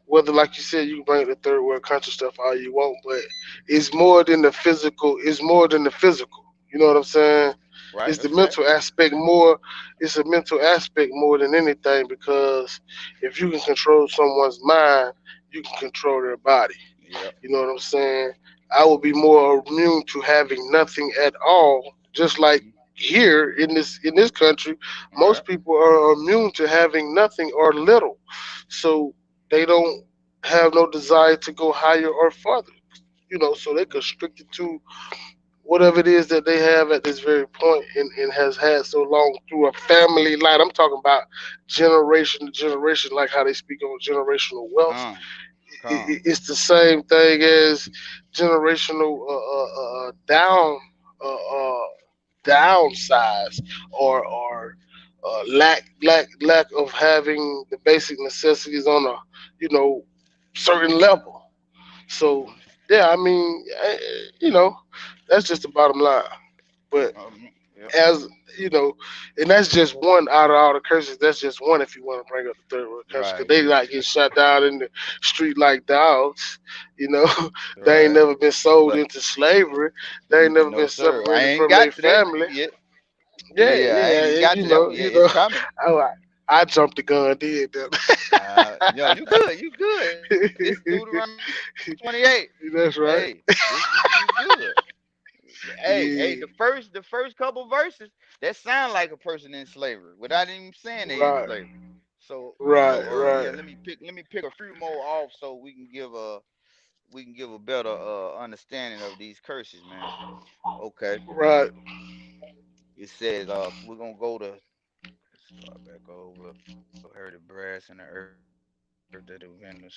Whether, like you said, you can bring the third world country stuff all you want, but it's more than the physical. It's more than the physical. You know what I'm saying? right. It's the That's right. mental aspect more. It's a mental aspect more than anything because if you can control someone's mind, you can control their body. Yep. You know what I'm saying? I would be more immune to having nothing at all. Just like Mhm. here in this country, Right. most people are immune to having nothing or little, so they don't have no desire to go higher or further. You know, so they constricted to whatever it is that they have at this very point and has had so long through a family line. I'm talking about generation to generation, like how they speak on generational wealth. Come. Come. It's the same thing as generational downsize or lack of having the basic necessities on a you know certain level. So Mhm. yeah, I mean, you know, that's just the bottom line. But Yep. as you know, and that's just one out of all the curses. That's just one if you want to bring up the third world countries, because Right. they like get shot down in the street like dogs. You know, they ain't Right. never been sold But into slavery. They ain't never no, been sir. I separated ain't from their got to that family. yet. Yeah, Yeah, I yeah, ain't even and got to that one yet. you It's know, coming. oh, I jumped the gun, did that. Yo, you good. You good. This Deuteronomy 28. Hey, That's right. you good. Hey, the Yeah, first couple verses that sound like a person in slavery without even saying they in right, slavery. right, Yeah, right, let me pick a few more off so we can give a better understanding of these curses, man. Okay. right. It says we're gonna go to start back over. Heard the brass and the earth that the vendor shall be on.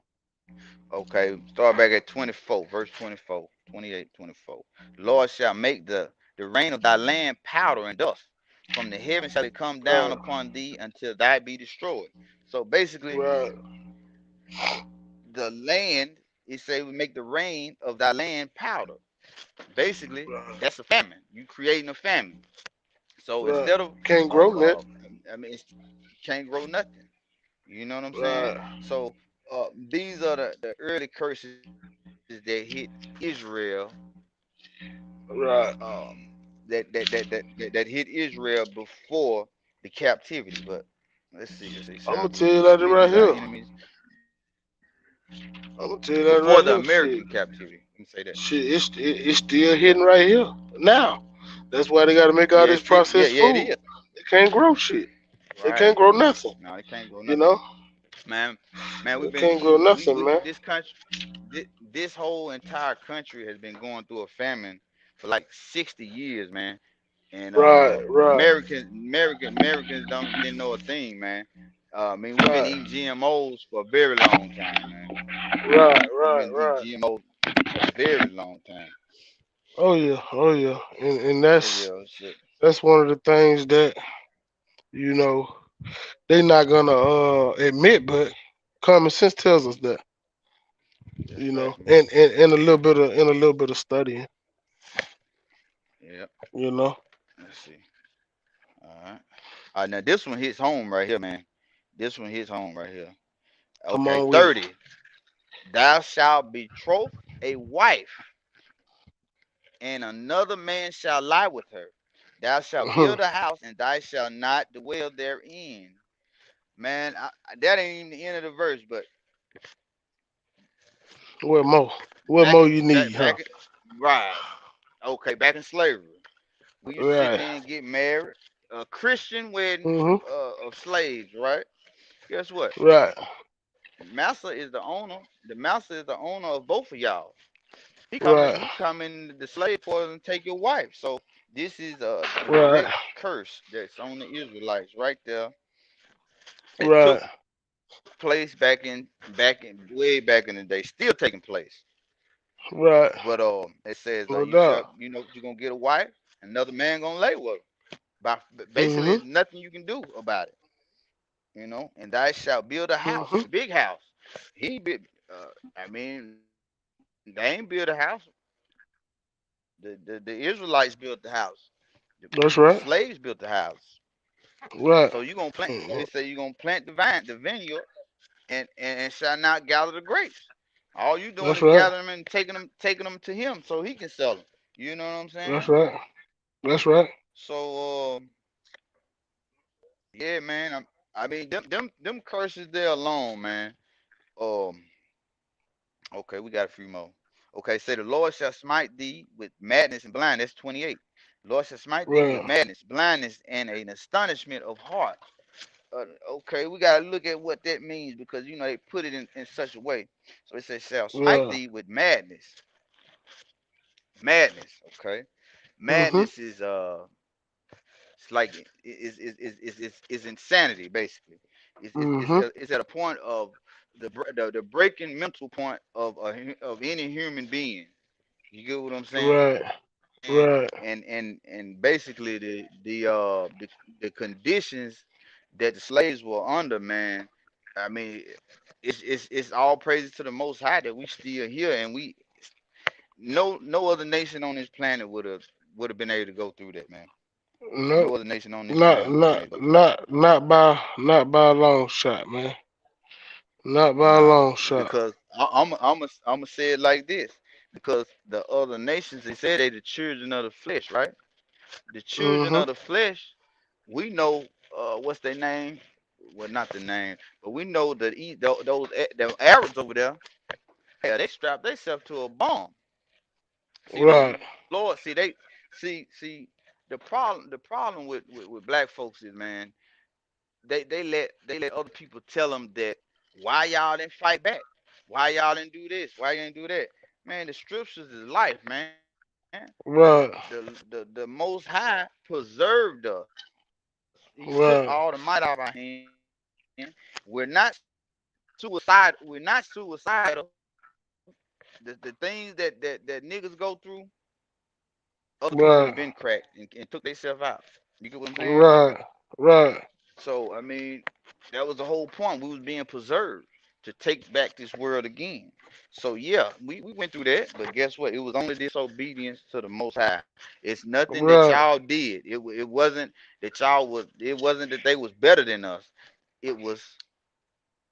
Okay, start back at 24, verse 24, 28, 24. Lord shall make the rain of thy land powder and dust. From the heaven shall it come down Right, upon thee until thy be destroyed. So basically, right, the land, it say we make the rain of thy land powder. Basically, right, that's a famine. You creating a famine. So right. instead of Can't grow that. I mean, you can't grow nothing. You know what I'm saying? Right, So these are the early curses that hit Israel, right. that hit Israel before the captivity. But let's see. Let's say I'm shall gonna be tell you that smitten right with our here. enemies I'm gonna tell you that before the right here. American Shit, captivity. Let me say that. it's still hidden right here now. That's why they got to make all Yeah, this it's still, yeah, processed yeah, it food. is. They can't grow shit. They Right. can't grow nothing. No, they can't grow You nothing. know, Man, man, they we've been can't grow nothing, we man. this country, this whole entire country has been going through a famine for like 60 years, man. And Right, right, Americans don't didn't know a thing, man. I mean, we've been right, eating GMOs for a very long time, man. right, We've right, been eating right. GMOs a very long time. Oh yeah, oh yeah, and Oh yeah, shit. that's one of the things that you know they not gonna admit, but common sense tells us that. That's You know, facts, man. and a little bit of studying. Yep. You know, Let's see. All right. Now this one hits home right here, man. This one hits home right here. come Okay, on with it. 30. Thou shalt betroth a wife, and another man shall lie with her. Thou shalt build a house, and thou shalt not dwell therein. Man, that ain't even the end of the verse, but what more? What back more in you back need, huh? back in right. Okay, back in slavery, we used to sit Right. there and get married. A Christian wedding Mhm. of slaves, right? Guess what? Right. Massa is the owner. The master is the owner of both of y'all. Right. He come in the slave quarters and take your wife. So this is a Right. direct curse that's on the Israelites right there. It Right. took place way back in the day, still taking place. Right. But it says No you shall doubt. you're gonna get a wife, another man gonna lay with her. Basically, Mhm. there's nothing you can do about it, And thou shalt build a house, Mhm. a big house. He ain't built. I mean, they ain't build a house. The Israelites built the house. The That's The right. slaves built the houses. Right. So you gonna plant. Mhm. It say you gonna plant the vineyard, and shall not gather the grapes. All you doing That's is right. gathering them and taking them to him so he can sell them. You know what I'm That's saying? right. That's right. So yeah, man. I mean them curses there alone, man. Um, okay, we got a few more. Okay, say the Lord shall smite thee with madness and blindness. That's 28. Lord shall smite thee with Right. madness, blindness, and an astonishment of heart. Okay, we gotta look at what that means because they put it in such a way. So it says, "Shall smite Yeah. thee with madness." Madness. Okay, Mhm. madness is. It's like is insanity basically. Mhm. It's at a point of the breaking mental point of any human being. You get what I'm saying? Right. Right. And basically the conditions that the slaves were under, man. I mean, it's all praises to the Most High that we still here, and we no other nation on this planet would have been able to go through that, man. No. No other nation on this Not planet would have been not able to go through that. not by a long shot, man. Not by a Nah, long shot. because I'm gonna say it like this. Because the other nations, they say they the children of the flesh, right? The children Mhm. of the flesh, we know what's their name? Well, not the name, but we know that those the Arabs over there, hell, they strapped themselves to a bomb. See, the Right. Lord, see the problem with black folks is, man, they let other people tell them that why y'all didn't fight back, why y'all didn't do this, why you didn't do that. Man, the scriptures is life, man. Right. The Most High preserved us. He took all the might out of our Right. hand. We're not suicidal. We're not suicidal. The things that niggas go through, other people would have Right. been cracked and took themselves out. You get what I'm saying? Right. Right. So I mean, that was the whole point. We was being preserved to take back this world again. So yeah, we went through that, but guess what? It was only disobedience to the Most High. It's nothing that Right. y'all did. It wasn't that y'all was. It wasn't that they was better than us. It was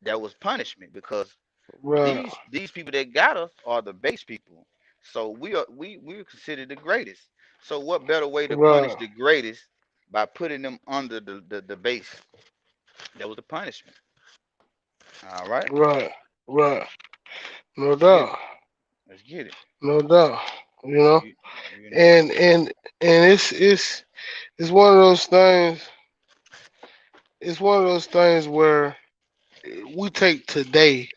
that was punishment because Right. these people that got us are the base people. So we're considered the greatest. So what better way to punish Right. the greatest by putting them under the base? That was the punishment. All right, Right. Right. No let's get doubt. it. Let's get it. No doubt. You know. You you know. And it's one of those things. It's one of those things where we take today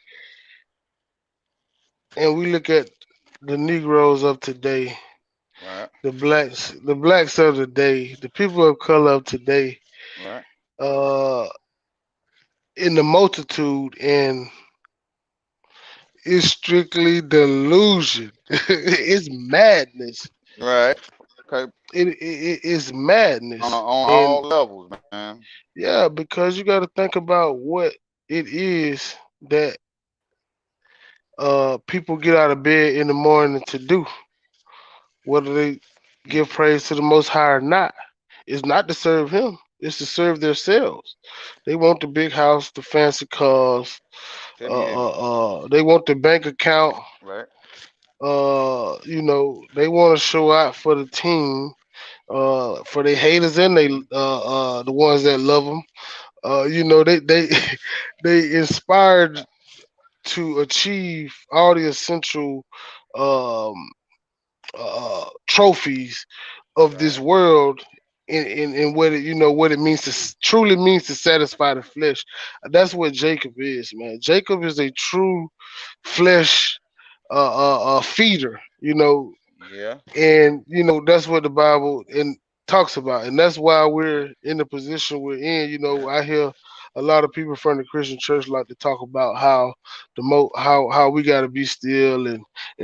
and we look at the Negroes of today, Right, the blacks of today, the people of color of today, right, uh, in the multitude, and it's strictly delusion. It's madness. right. Okay, It's on madness, and all levels, man. yeah, because you got to think about what it is that people get out of bed in the morning to do, whether they Mm, give praise to the Most High or not. It's not to serve Him. It's to serve themselves. They want the big house, the fancy cars. tell me that. They want the bank account. Right, They want to show out for the team. For the haters and the ones that love them. They they inspired to achieve all the essential um, trophies of this right, world in what it means truly means to satisfy the flesh. That's what Jacob is, man. Jacob is a true flesh feeder, yeah. and that's what the Bible talks about, and that's why we're in the position we're in. I hear a lot of people from the Christian church like to talk about how how we got to be still and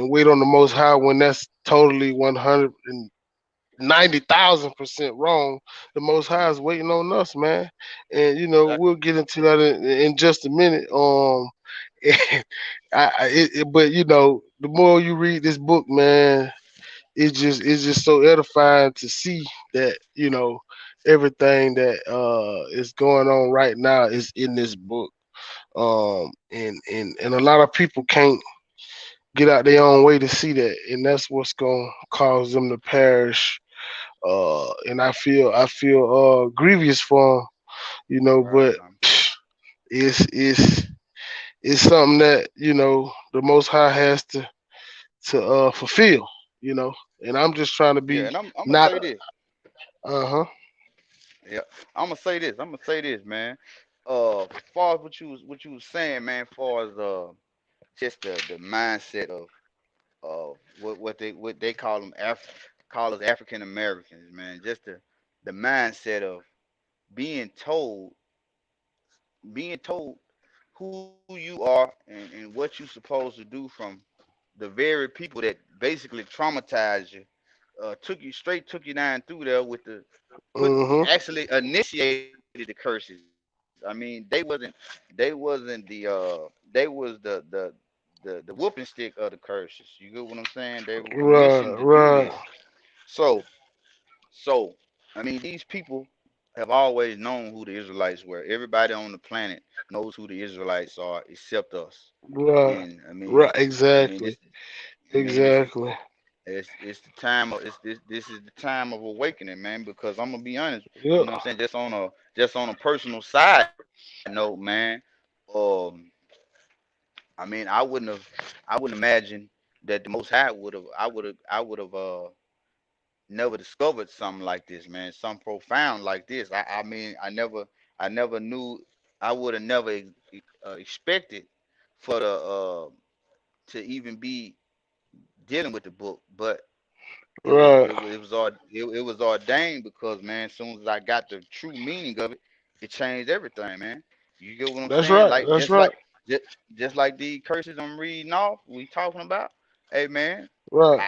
wait on the Most High, when that's totally 190,000% wrong. The Most High is waiting on us, man, and we'll Exactly. get into that in just a minute. And but the more you read this book, man, it's just so edifying to see that everything that is going on right now is in this book. And a lot of people can't get out their own way to see that, and that's what's gonna cause them to perish. And I feel grievous for them, Right. but it's it's something that the Most High has to fulfill, you know. And I'm just trying to Yeah, be and I'm gonna not. say this. Uh huh. Yeah, I'm gonna say this. I'm gonna say this, man. Far as what you was saying, man. Far as just the mindset of what they call us African Americans, man. Just the mindset of being told being told who you are and what you're supposed to do from the very people that basically traumatized you, took you down through there with the put Mhm. actually initiated the curses. I mean, they wasn't they was the whooping stick of the curses. You get what I'm saying? They were commissioned to Right. do this. Right. So so I mean, these people have always known who the Israelites were. Everybody on the planet knows who the Israelites are, except us. Right. And Right. I mean Exactly. this. I mean Exactly. it's the time of this is the time of awakening, man. Because I'm gonna be honest, Yep. you know what I'm saying. Just on a personal side note, man. Um, I mean, I wouldn't imagine that the Most High I would have never discovered something like this, man. Something profound like this. I mean, I never knew. I would have never expected for the to even be dealing with the book, but it was Right. it was it was all it was ordained because, man, as soon as I got the true meaning of it, it changed everything, man. You get what I'm That's saying? right. Like That's just right. like just, just like the curses I'm reading off, we talking about. Hey, man, Right.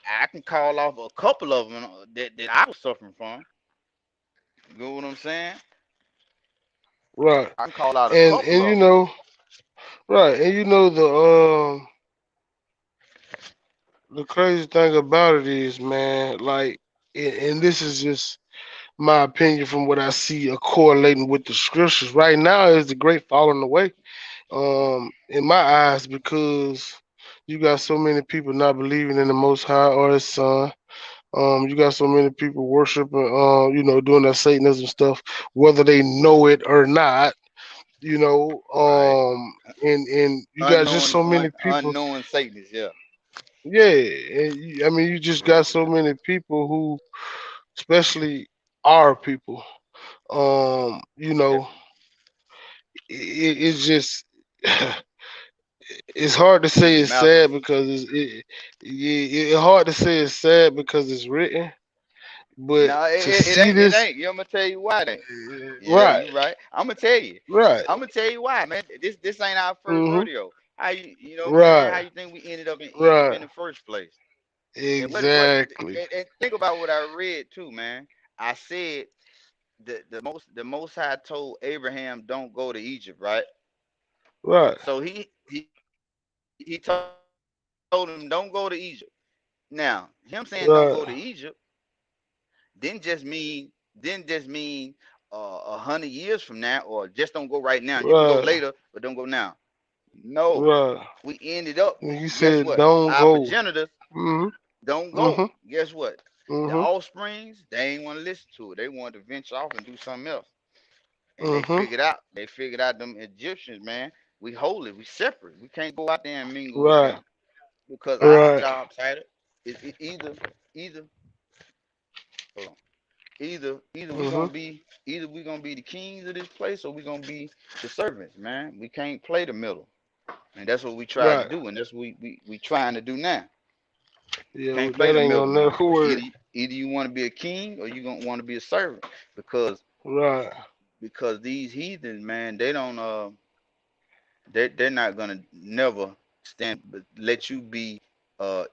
I can call off a couple of them that I was suffering from. You know what I'm saying? Right. I can call out a And couple of them. right. And the crazy thing about it is, man, like, and this is just my opinion from what I see correlating with the scriptures right now is the great falling away. In my eyes, because you got so many people not believing in the Most High or His Son. You got so many people worshiping, doing that Satanism stuff, whether they know it or not. Right. And you got just Unknown, so many people. unknown Satanists. Yeah. Yeah, I mean, you just got so many people who, especially our people. You know, Definitely. it's just it's hard to say People it's sad malice. because it's hard to say it's sad because it's written, but No, to it see ain't. It this, ain't. You know, I'm gonna tell you why it ain't. Yeah, right, you right. I'm gonna tell you. right, I'm gonna tell you why, man. This ain't our first hmm, rodeo. How you know what I'm saying? How right, you think we ended up in Egypt right, in the first place? And what exactly, and think about what I read too, man. I said the most high told Abraham don't go to Egypt, right? right, So he told him don't go to Egypt. Now, him saying don't go to Egypt right, didn't just mean 100 years from now, or just don't go right now. You can go right, later, but don't go now. No, right. we ended up. And he Guess said, what? "Don't Our go." progenitors Hmm. don't Hmm. go. Guess what? The Hmm. offsprings, they ain't want to listen to it. They wanted to venture off and do something else. And they Hmm. figured out. They figured out them Egyptians, man. We holy. We separate. We can't go out there and mingle with Right, them because our right, job title is either hold on. Either we hmm, gonna be either we gonna be the kings of this place, or we gonna be the servants, man. We can't play the middle. And that's what we try to right. do, and that's what we trying to do now. Yeah, Can't well, play that the ain't gonna middleman. never work. Either you want to be a king, or you gonna want to be a servant, because Right, these heathens, man, they don't they're not gonna never stand but let you be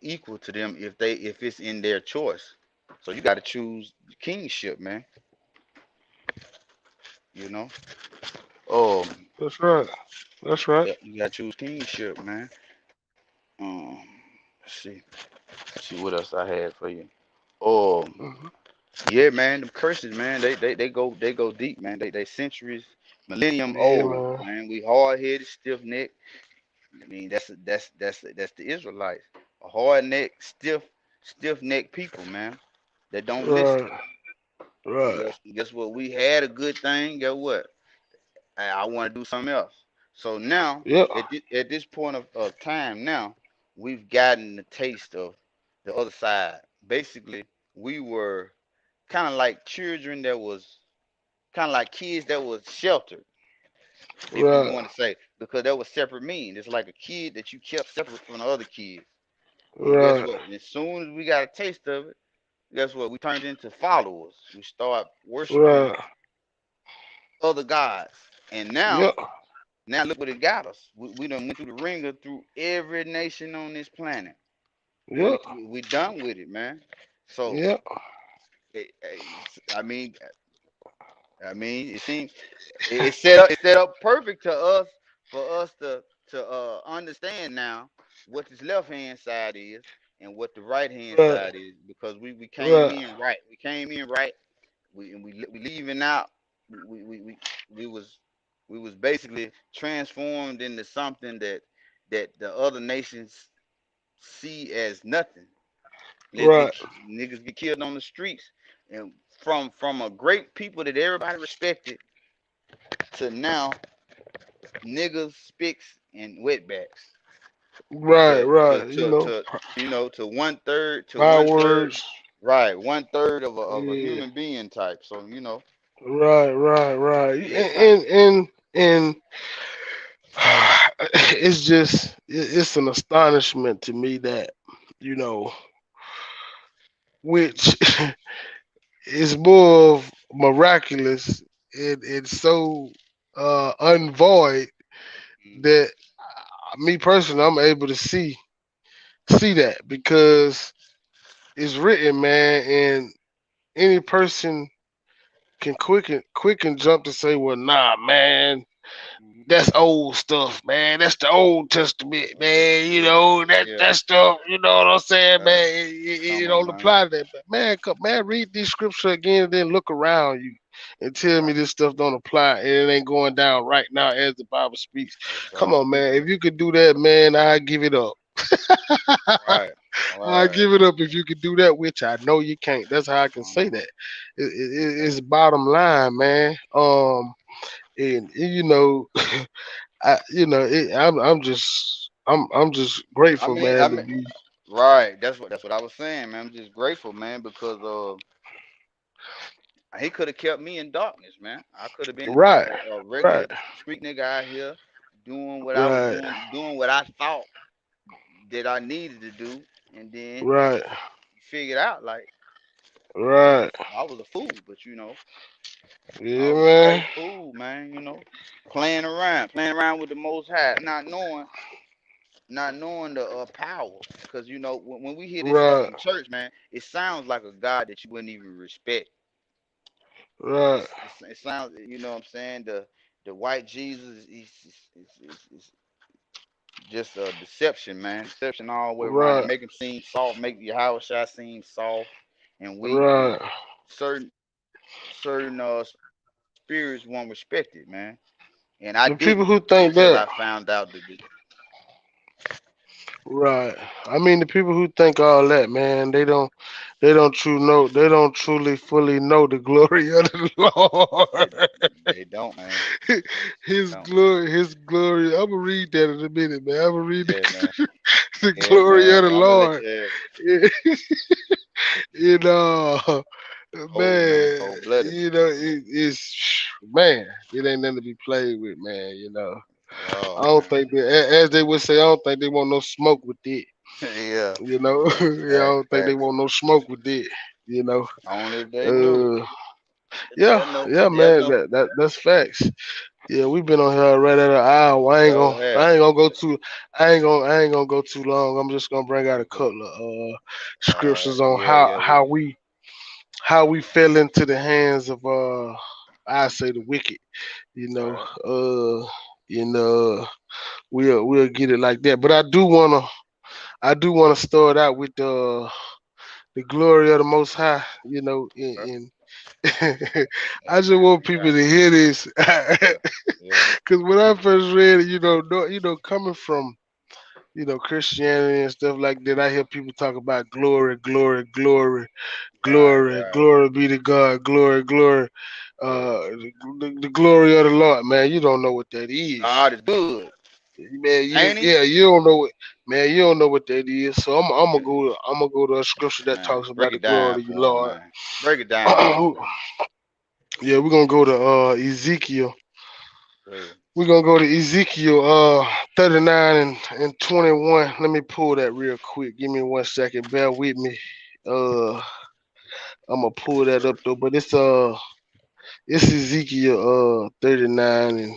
equal to them if it's in their choice. So you got to choose kingship, man. You know. that's right, that's right. Yeah, you got to choose kingship, man. Um, let's see. Let's see what else I had for you. Oh, Mhm. yeah, man, the curses, man, they go deep, man. They centuries, millennium Yeah, old, man. man. We hard headed, stiff necked. I mean, that's the Israelites. A hard neck, stiff necked people, man, that don't listen. Right. And Right. guess what? We had a good thing. Guess what? I want to do something else. So now, Yep. at this point of time, now we've gotten the taste of the other side. Basically, we were kind of like children that was kind of like kids that was sheltered, if you Right. want to say, because that was separate mean. It's like a kid that you kept separate from the other kids. And guess Right. what? As soon as we got a taste of it, guess what? We turned into followers. We start worshiping Right. other gods. And now, Yep. now look what it got us. We done went through the ringer through every nation on this planet. Yep. We done with it, man. So, Yep. I mean, it seems it's set up perfect to us for us to understand now what this left hand side is and what the right hand Right. side is because we came Right. in right. We came in right. We leaving out. We was we was basically transformed into something that the other nations see as nothing. Let's Right. niggas get killed on the streets, and from a great people that everybody respected to now niggas, spicks, and wetbacks Right. to Right. You know, to one third, fireworks. right, one third of a Yeah. human being type. So Right. Right. Right. yeah, it's kind of And it's just it's an astonishment to me that you know, which is more of miraculous and so unvoid that me personally I'm able to see that because it's written, man, and any person can quick and jump to say, well, nah, man, that's old stuff, man. That's the Old Testament, man. You know yeah. that stuff. You know what I'm saying, Uh, man? It come on, don't man. apply to that. But man, man, read this scripture again, and then look around you and tell me Right, this stuff don't apply, and it ain't going down right now as the Bible speaks. Come exactly. on, man. If you could do that, man, I give it up. Right, I right. give it up if you could do that, which I know you can't. That's how I can say Uh-huh. that. It's bottom line, man. And you know, I'm just I grateful, mean, I man, to mean, be right. That's what I was saying, man. I'm just grateful, man, because he could have kept me in darkness, man. I could have been right, a regular right, street nigga out here doing what I was right, doing what I thought that I needed to do, and then right, figured out like right. I was a fool. But I Yeah, was a man. straight fool, man. Playing around with the Most High, not knowing the power. Because when we hear this stuff Right, in church, man, it sounds like a God that you wouldn't even respect. right, It sounds, what I'm saying, the white Jesus is just a deception, man. Deception all the way around. It right, make him seem soft, make Yahweh seem soft and weak, and right. certain spirits won't respect it, man. And I The people didn't who think until that, I found out that right. I mean, the people who think all that, man, they don't truly fully know the glory of the they Lord. they don't, man. They don't. His glory. I'm gonna read that in a minute, man. I'm gonna read Yeah, man. the Yeah, glory of man. the I'm gonna let Lord. you have it. You know, Cold, man. man, Cold blooded. it's man, it ain't nothing to be played with, man. I Oh don't man. think as they would say, I don't think they want no smoke with it. Yeah. Yeah, I don't think they Facts. want no smoke with it. You know, Only if they do. uh, yeah, They'll know. yeah, They'll man, know. that's facts. Yeah, we've been on here right at an hour. Sure have. I ain't gonna go too, I ain't gonna go too long. I'm just gonna bring out a Okay. couple of All right. scriptures on Yeah, yeah. how we fell into the hands of I say the wicked. You All know, right. you know, we'll get it like that. But I do want to start out with the glory of the Most High. Okay. I just want people to hear this, Yeah. Yeah. because when I first read it, coming from Christianity and stuff like that, I hear people talk about glory, glory, glory, Right. glory, Right. glory be to God, glory, glory, Yeah. the glory of the Lord, man. You don't know what that is. God is good, Man, ain't he? you don't know what, man, you don't know what that is. So I'm gonna go to a scripture that Man, talks break about the it down glory of the for him, Lord. man. Break it down for him, man. Yeah, we're gonna go to Ezekiel. Yeah. We're gonna go to Ezekiel 39 and 21. Let me pull that real quick. Give me 1 second. Bear with me. Uh I'm gonna pull that up though, but it's Ezekiel 39 and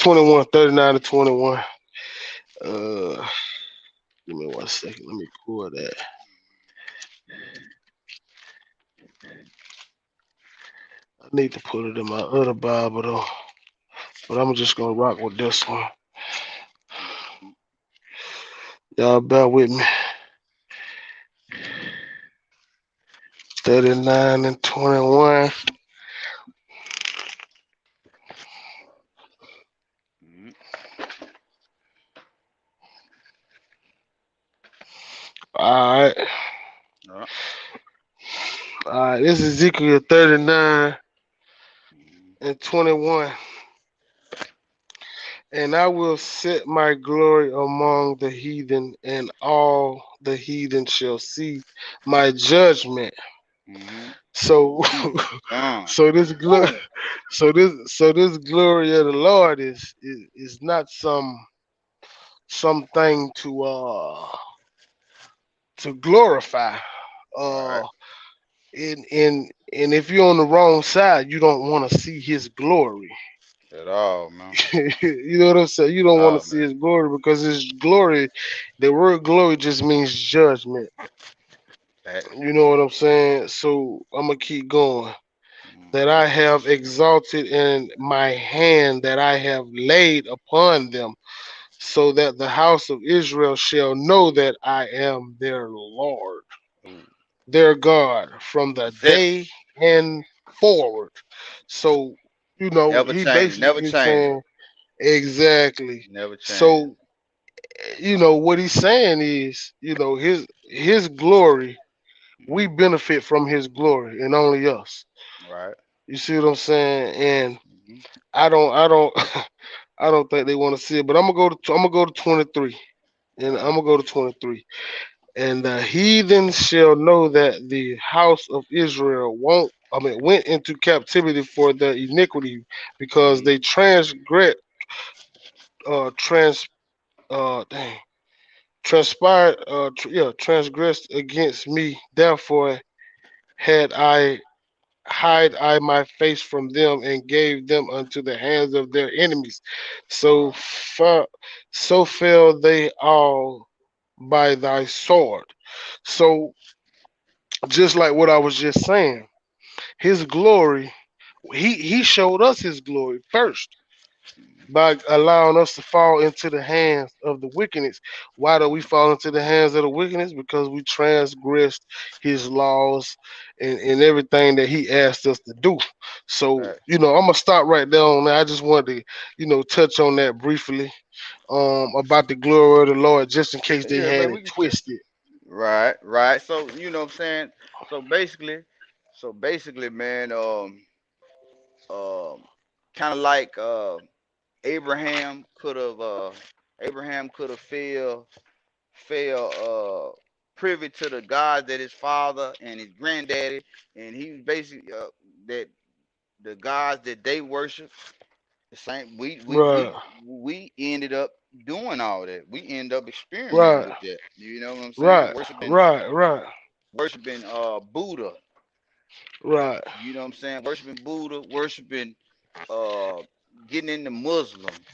21, 39 to 21. Uh Give me 1 second. Let me pull that. I need to put it in my other Bible though. But I'm just gonna rock with this one. Y'all bear with me. 39 and 21. Mhm. Alright. Yeah. Alright, this is Ezekiel 39 Mhm. and 21. And I will set my glory among the heathen, and all the heathen shall see my judgment. Mhm. So so this glory Woo. so this glory of the Lord is not something to glorify. Right. Uh and if you're on the wrong side, you don't want to see his glory. At all, man. You know what I'm saying? You don't want to Oh, see man. his glory because his glory, the word glory just means judgment. Facts. You know what I'm saying? So I'm gonna keep going. That Mhm. I have exalted in my hand, that I have laid upon them, so that the house of Israel shall know that I am their Lord, Ooh. their God, from the That's it. day and forward. So, Never he change. Never basically change. saying exactly. Never change. So, what he's saying is, his glory, we Mhm. benefit from his glory and only us. Right. You see what I'm saying? And Mhm. I don't I don't think they want to see it, but I'm gonna go to 23. And All I'm right. gonna go to 23. And the heathen shall know that the house of Israel went into captivity for their iniquity, because Mhm. they transgress trans dang, transpired transgressed against me. Therefore had I hide I my face from them, and gave them unto the hands of their enemies. So Wow. so fell they all by thy sword. So just like what I was just saying, his glory, he showed us his glory first by allowing us to fall into the hands of the wickedness. Why do we Mhm. fall into the hands of the wickedness? Because we transgressed his laws and everything that he asked us to do. So, Facts. I'm gonna stop right there on that. I just wanted to, touch on that briefly, about the glory of the Lord, just in case they Yeah, had man. it We can. twisted. Right. Right. So you know what I'm saying. So basically, man. Um. Kind of like Abraham could have. Abraham could have fell privy to the gods that his father and his granddaddy, and he was basically that the gods that they worship. The same. Right, We ended up doing all that. We end up experimenting right, with that. You know what I'm saying? right, Worshiping, right, right, Buddha. right, You know what I'm saying? Worshiping Buddha, worshiping uh getting into Muslim,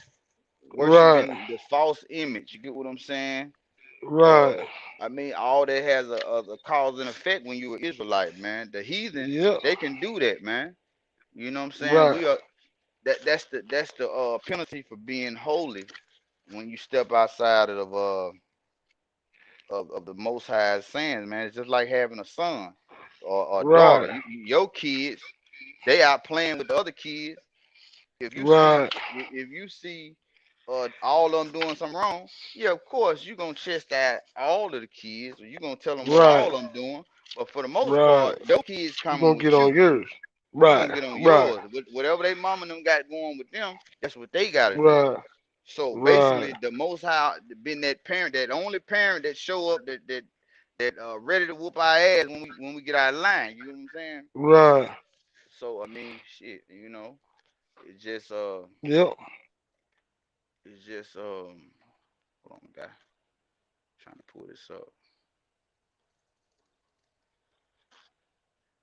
right, worshiping the false image. You get what I'm saying? right. Uh I mean, all that has a cause and effect when you're an Israelite, man. The heathen, Yep, they can do that, man. You know what I'm saying? right, We are that's the penalty for being holy when you step outside of the Most High saying, man, it's just like having a son or a daughter. Right. Your kids, they out playing with the other kids. If you see Right. if you see all of them doing something wrong, yeah, of course you're gonna chastise all of the kids, or you're gonna tell them what Right. all of them doing. But for the most Right. part, your kids You coming gonna with get on you, yours. you're Right. gonna get on Right. yours. Whatever they mama and them got going with them, that's what they gotta do. Right. So Right. basically, the Most High been that parent, that only parent that show up that ready to whoop our ass when we get out of line. You know what I'm saying? Right. So I mean, shit, it's just Yep. it's just hold on, guy, trying to pull this up.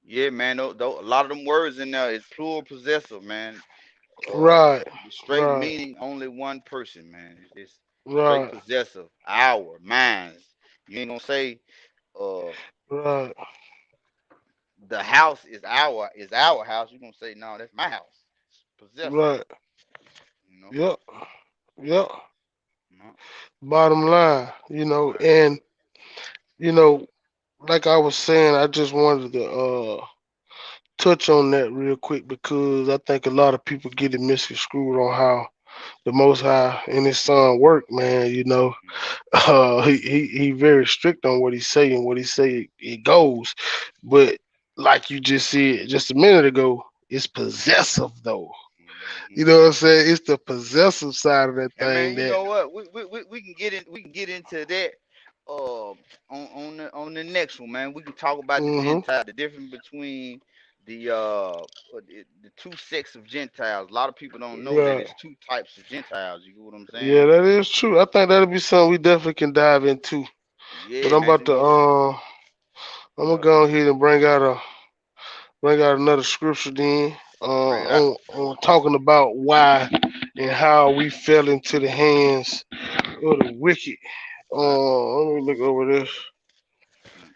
Yeah, man, a lot of them words in there is plural possessive, man. Right. The straight Right. meaning only one person, man. It's straight Right. possessive. Our, minds. You ain't gonna say uh Right. the house is our house. You're gonna say no, that's my house. It's possessive, Right. you know. Yep. Yep. No, Bottom line, right. and you know, like I was saying, I just wanted to touch on that real quick because I think a lot of people get it misconstrued on how the Most High and His Son work. Man, Mhm. he very strict on what he say, and what he say it goes. But like you just said just a minute ago, it's possessive though. You Mhm. know what I'm saying? It's the possessive side of that And thing man, you that. know what? We can get into that on the next one, man. We can talk about the Hmm. Gentile, the difference between the two sects of Gentiles. A lot of people don't know that Right. it's two types of Gentiles. You get what I'm Yeah, saying? that is true. I think that'll be something we definitely can dive into. But Yeah, I'm man. about Some to more. I'm gonna Yeah, go ahead and bring out another scripture then. bring it out. On talking about why and how we fell into the hands of the wicked. Right. Let me look over this. Mm.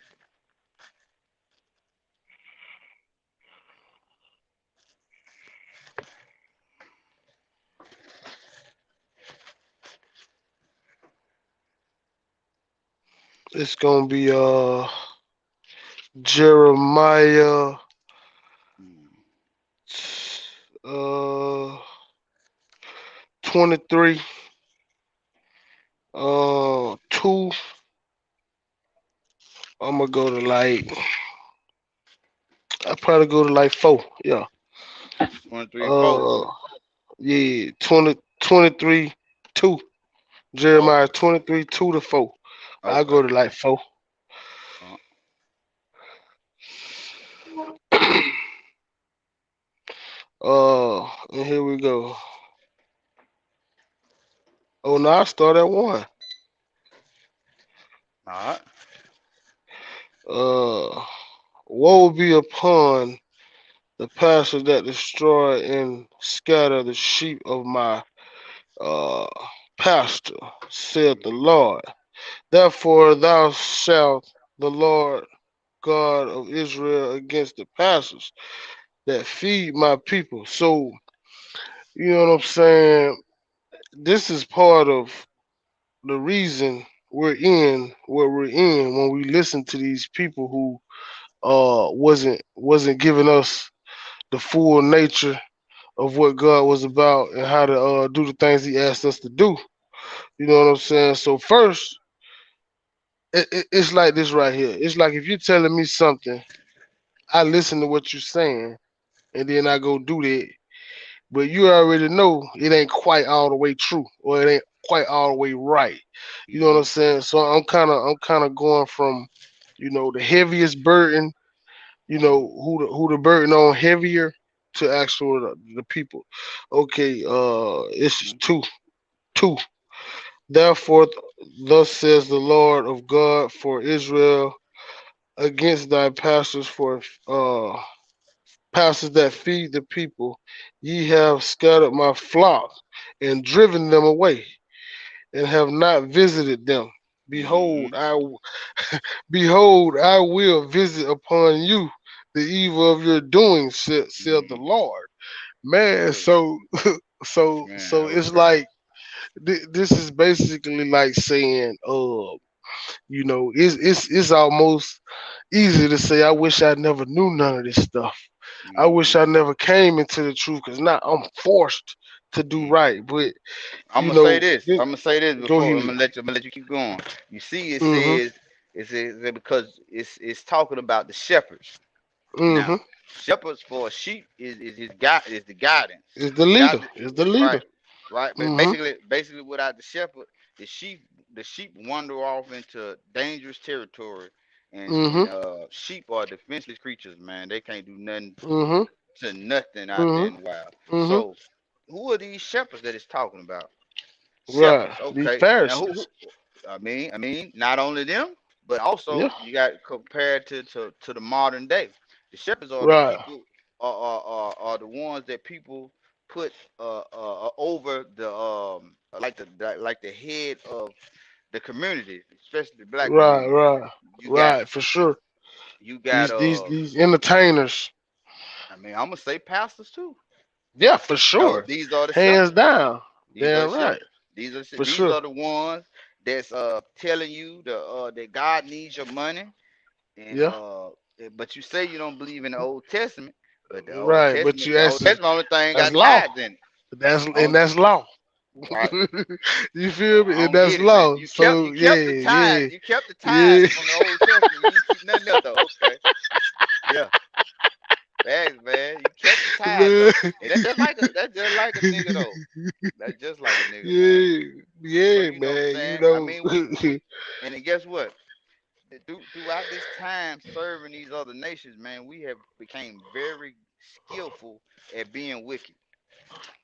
It's gonna be Jeremiah Mm. uh 23 2. I'm gonna go to like I probably go to like 4. Yeah. 23:4. Uh yeah, 23 2. Jeremiah Okay. 23 2 to 4. I Okay. go to like 4. Uh, And here we go. Oh no, I start at 1. all right. Uh Woe be upon the pastor that destroy and scatter the sheep of my uh pasture, saith the Mhm. Lord. Therefore thou shalt the Lord God of Israel against the pastors that feed my people. So, you know what I'm saying? This is part of the reason we're in where we're in when we listen to these people who wasn't giving us the full nature of what God was about and how to do the things He asked us to do. You know what I'm saying? So first, it's like this right here. It's like if you're telling me something, I listen to what you're saying, and then I go do that. But you already know it ain't quite all the way true, or it ain't quite all the way right. You know what I'm Mhm. saying? So I'm kind of going from, the heaviest burden, who the burden on heavier to actual the people. Okay, it's Mhm. two. Therefore, thus says the Lord of God for Israel against thy pastors that feed the people, ye have scattered my flock and driven them away, and have not visited them. Behold, Mhm. behold, I will visit upon you the evil of your doing, said the Mhm. Lord. Man, Good. so Man, so that was it's crazy. like this is basically like saying, it's almost easy to say, I wish I never knew none of this stuff. I wish Hmm. I never came into the truth because now I'm forced to do Hmm. right. But I'm you gonna say know, this. it, I'm gonna say this go before ahead. I'm gonna let you keep going. You see, Mhm. it says that because it's talking about the shepherds. Now, Mhm. shepherds for a sheep is his guide is the guidance. Is the Without leader. the Is the right, leader. right, but Mhm. basically without the shepherd, the sheep wander off into dangerous territory, and Mhm. sheep are defenseless creatures, man. They can't do nothing Mhm. to nothing out there Mhm. in the wild. Mhm. So, who are these shepherds that it's talking about? Right. Shepherds, These okay. Now, Pharisees. I mean, not only them, but Yeah. also you got compared to the modern day. The shepherds are the Right. people, are the ones that people put over the like the head of the community, especially the black Right. community. Right. You got Right. For sure. you got These entertainers. I mean, I'm gonna say pastors too. Yeah, for No, sure. these are the Hands shepherds. down. These are the Damn right. shepherds. For These sure. are the ones that's telling you that God needs your money, and Yeah. but you say you don't believe in the Old Testament, but Right. But you The Old actually, Testament only thing that's got law. tithes in it. And On that's law. right. You So feel I me? And don't that's get it, man. law. So The yeah, tithes. yeah, You kept the tithes yeah. from the Old Testament. You didn't keep nothing else though. Okay. Yeah. Thanks, man. You kept the tithes Man. though. And that's just like a nigga though. That's just like a nigga, man. Yeah, So yeah, you know what I'm man. saying? I mean, we and then guess what? Throughout this time serving these other nations, man, we have became very skillful at being wicked.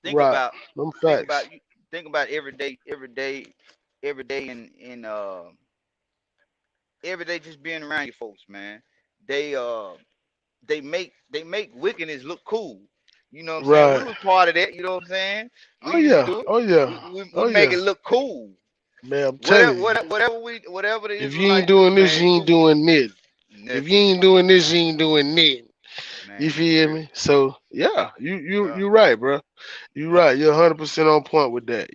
Think Right. about, Them think about facts. you, think about every day every day just being around you folks, man. They they make wickedness look cool. You know what I'm saying? We Right. was part of that. You know what I'm saying? We Oh used to yeah. do it. Oh We yeah. we, we Oh make yeah. it look cool. Man, I'm telling you. Whatever the If you ain't Israelites do, doing this, man, you ain't cool. doing it. If you Nothing, ain't doing this, you ain't doing it. You man, for feel real. me? So yeah, Yeah. you right, bro. You Yeah. right. You're 100% on point with that.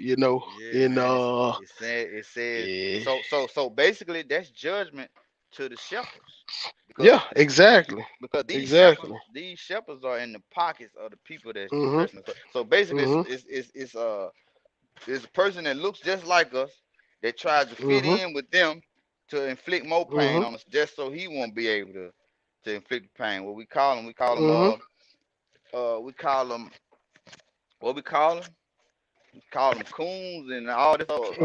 Yeah, And man. It said yeah, so basically that's judgment to the shepherds because yeah, exactly, exactly. these shepherds are in the pockets of the people that's Mhm, oppressing us. So basically mhm, it's a person that looks just like us that tries to fit mhm, in with them to inflict more pain mhm, on us just so he won't be able to inflict the pain. What we call them, mhm. we call them what we call them coons and all this old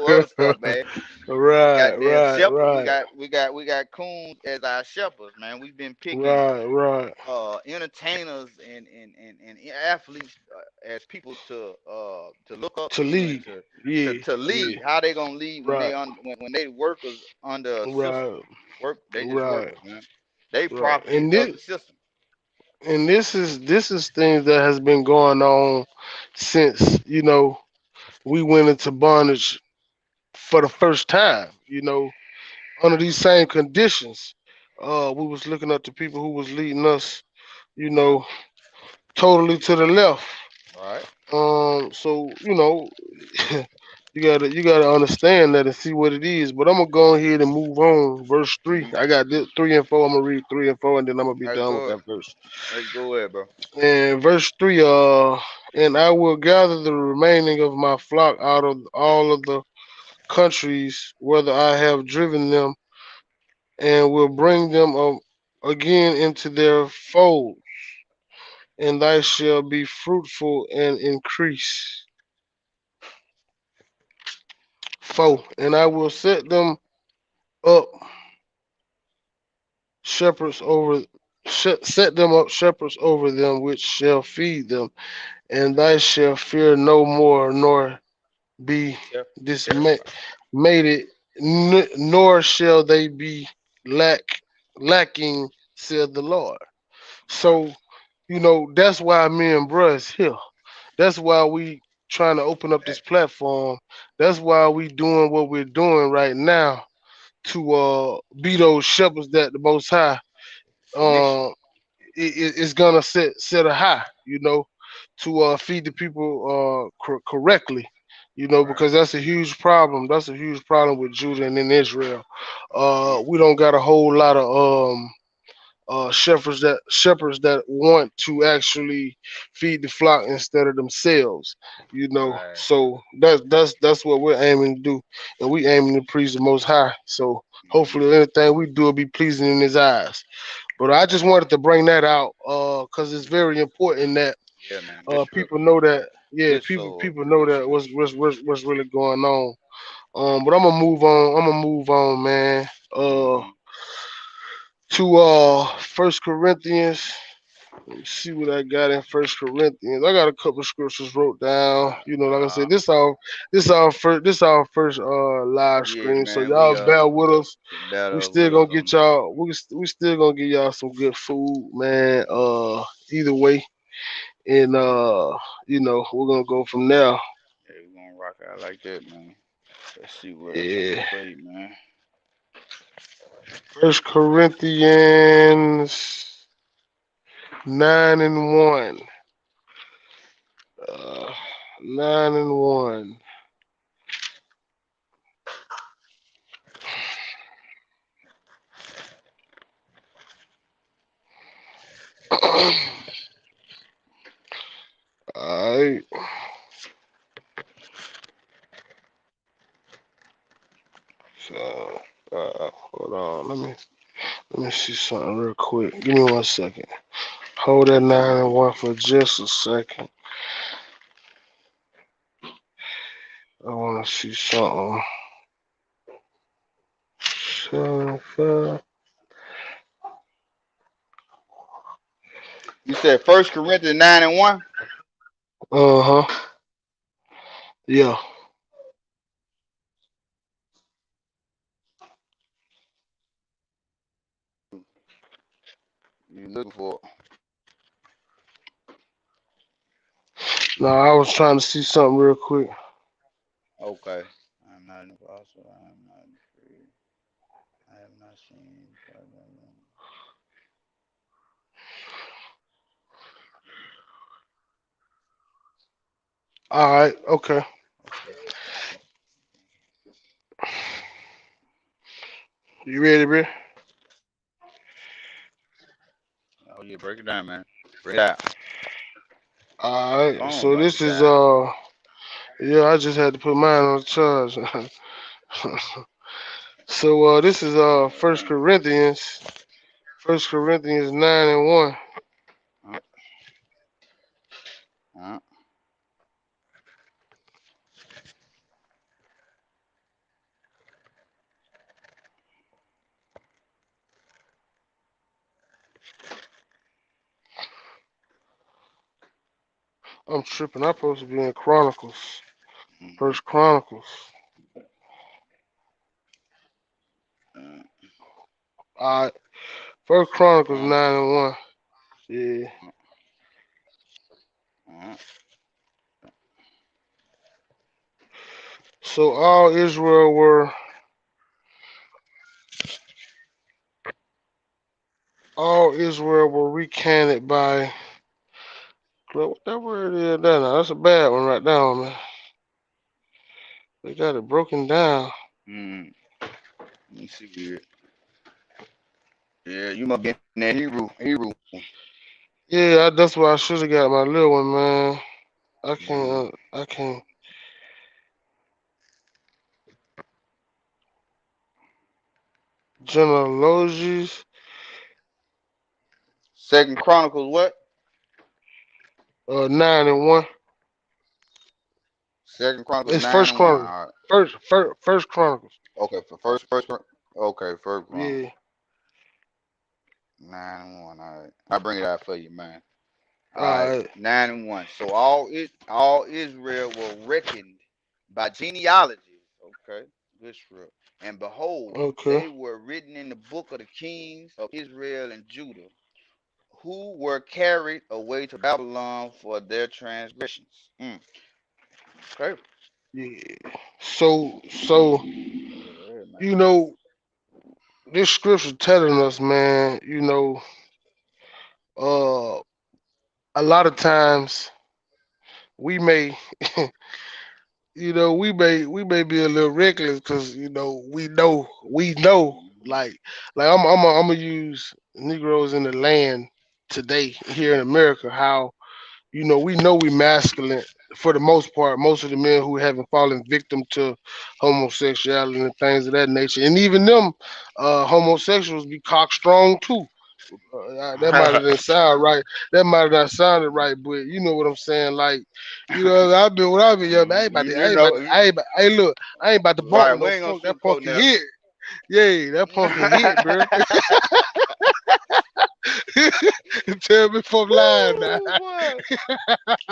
other stuff, man. Right, Goddamn right, shepherds. right, We got coons as our shepherds, man. We've been picking right, right, entertainers and athletes as people to look up to to lead. Yeah, to yeah. lead. How they gonna lead when Right, when they workers under a system? right, They just right, workers, man. They right. property of the system. And this is things that has been going on since we went into bondage for the first time. Under these same conditions, we was looking up to people who was leading us, you know, totally to the left. All right. So you gotta understand that and see what it is. But I'm gonna go ahead and move on. Verse 3. Mm-hmm. I got this 3 and 4. I'm gonna read 3 and 4, and then I'm gonna be Let's done with go. that verse. Let's go ahead, bro. And verse 3. And I will gather the remaining of my flock out of all of the countries, whether I have driven them, and will bring them up again into their fold, and they shall be fruitful and increase. 4. And I will set them up shepherds over set them up shepherds over them, which shall feed them, and they shall fear no more, nor be dismayed, Terrified. nor shall they be lacking, said the Lord. Right. So, that's why me and bruh is here. That's why we trying to open up this Facts. platform. That's why we doing what we're doing right now to be those shepherds that the Most High Mission. uh, is gonna set a high, to feed the people correctly. Right. because that's a huge problem. That's a huge problem with Judah and in Israel. We don't got a whole lot of shepherds that want to actually feed the flock instead of themselves. Right. So that's what we're aiming to do, and we aiming to please the Most High. So Hmm. hopefully anything we do will be pleasing in His eyes. But I just wanted to bring that out because it's very important that Yeah, man. Good people scripture. know that. Yeah, Good people sword. people know Good that scripture. what's really going on. But I'm gonna move on. Man. Hmm. To First Corinthians. Let me see what I got in First Corinthians. I got a couple of scriptures wrote down. Like I said, Uh, this our first live yeah, stream. So man. We y'all bear with us. We better still with us gonna get on. y'all. We still gonna get y'all some good food, man. Either way, and we're gonna go from there. Yeah, we gonna rock out like that, man. Let's see what I got Yeah. for you, man. First Corinthians 9:1. Uh, 9:1. All right. So, hold on. Let me see something real quick. Give me 1 second. Hold that 9:1 for just a second. I want to see something. 7:5. You said First Corinthians 9:1. Uh huh. Yeah. You looking for? No, I was trying to see something real quick. Okay. I'm not an apostle. I am not free. I have not seen. Blah, blah, blah. All right. Okay. Okay. You ready, bro? Oh yeah, break it down, man. Break it out. All My right. phone So about to this is die. yeah. I just had to put mine on charge. So this is First Corinthians 9:1. Uh, uh, I'm tripping. I'm supposed to be in Chronicles. mhm, First Chronicles. uh, All right. First Chronicles Chronicles. 9:1. Yeah. Uh, uh, So all Israel were recanted by what that word is there now. That's a bad one right now, man. They got it broken down. mm, let me see here. Yeah, you must be in that Hebrew. Yeah, that's why I should have got my little one, man. I can't. Mm. I can't. Genealogies. Second Chronicles what? 9:1. Second Chronicles It's nine First and one. Chronicles. All right. First Chronicles. Okay, for okay, first Chronicles Yeah. 9 and 1. All right, I bring it out for you, man. All All right, right. 9 and 1. So all Israel were reckoned by genealogies. Okay, good script. And behold, Okay. they were written in the book of the kings of Israel and Judah, who were carried away to Babylon for their transgressions. Okay. Yeah. So Yeah, go ahead, man. you know this scripture telling us, man. Uh, a lot of times we may, we may be a little reckless because we know like I'm gonna use Negroes in the land today here in America. How we know we masculine for the most part. Most of the men who haven't fallen victim to homosexuality and things of that nature, and even them homosexuals be cock strong too. That might have didn't sound right. That might have not sounded right, but you know what I'm saying. Like, I've been when I've been young, man, you know, hey, look, I ain't about to bump right? with We no ain't gonna punk. That sugarcoat punk can now. hit. Yeah, that punk can hit, bro. Tell me if I'm lying now. Woo, boy.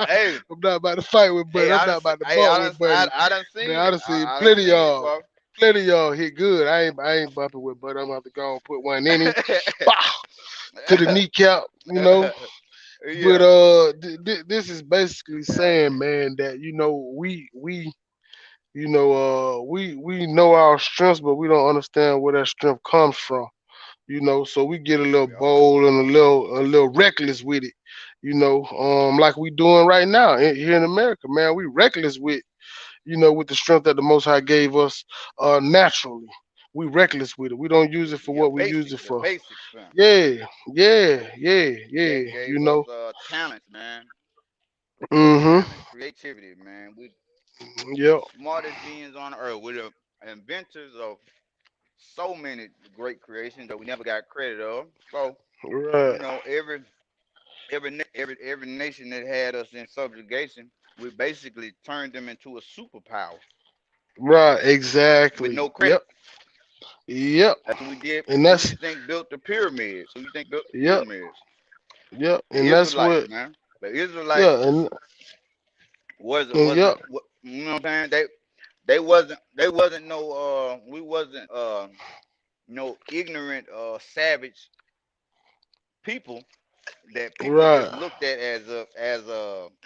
Hey, I'm not about to fight with Buddy. I'm not about to bump with Buddy. I done Man, seen I it. done seen I done plenty of seen it, y'all. bro. Plenty of y'all hit good. I ain't bumping with Buddy. I'm gonna have to go and put one in him. Bah! To the kneecap, you know. But Yeah, this is basically saying, man, that we know our strengths, but we don't understand where that strength comes from. So we get a little yeah, bold and a little reckless with it. Like we doing right now here in America, man. We reckless with the strength that the Most High gave us naturally. We reckless with it. We don't use it for yeah. what we use it The for. basics, fam. Yeah, yeah, yeah, He yeah. gave us talents, man. Mm-hmm. Talent, creativity, man. We Yep. the smartest beings on earth. We're the inventors of so many great creations that we never got credit of. So Right. every nation that had us in subjugation, we basically turned them into a superpower Right. with Exactly. no Yep. credit. Yep. That's what we did. And Who you that's think built the pyramids? Who you think built the yep. pyramids? Yep. The And that's Israelites, what. man. The Israelites Yeah. And wasn't yep. what you know what I'm saying? They wasn't no we wasn't no ignorant savage people that people just Right. looked at as a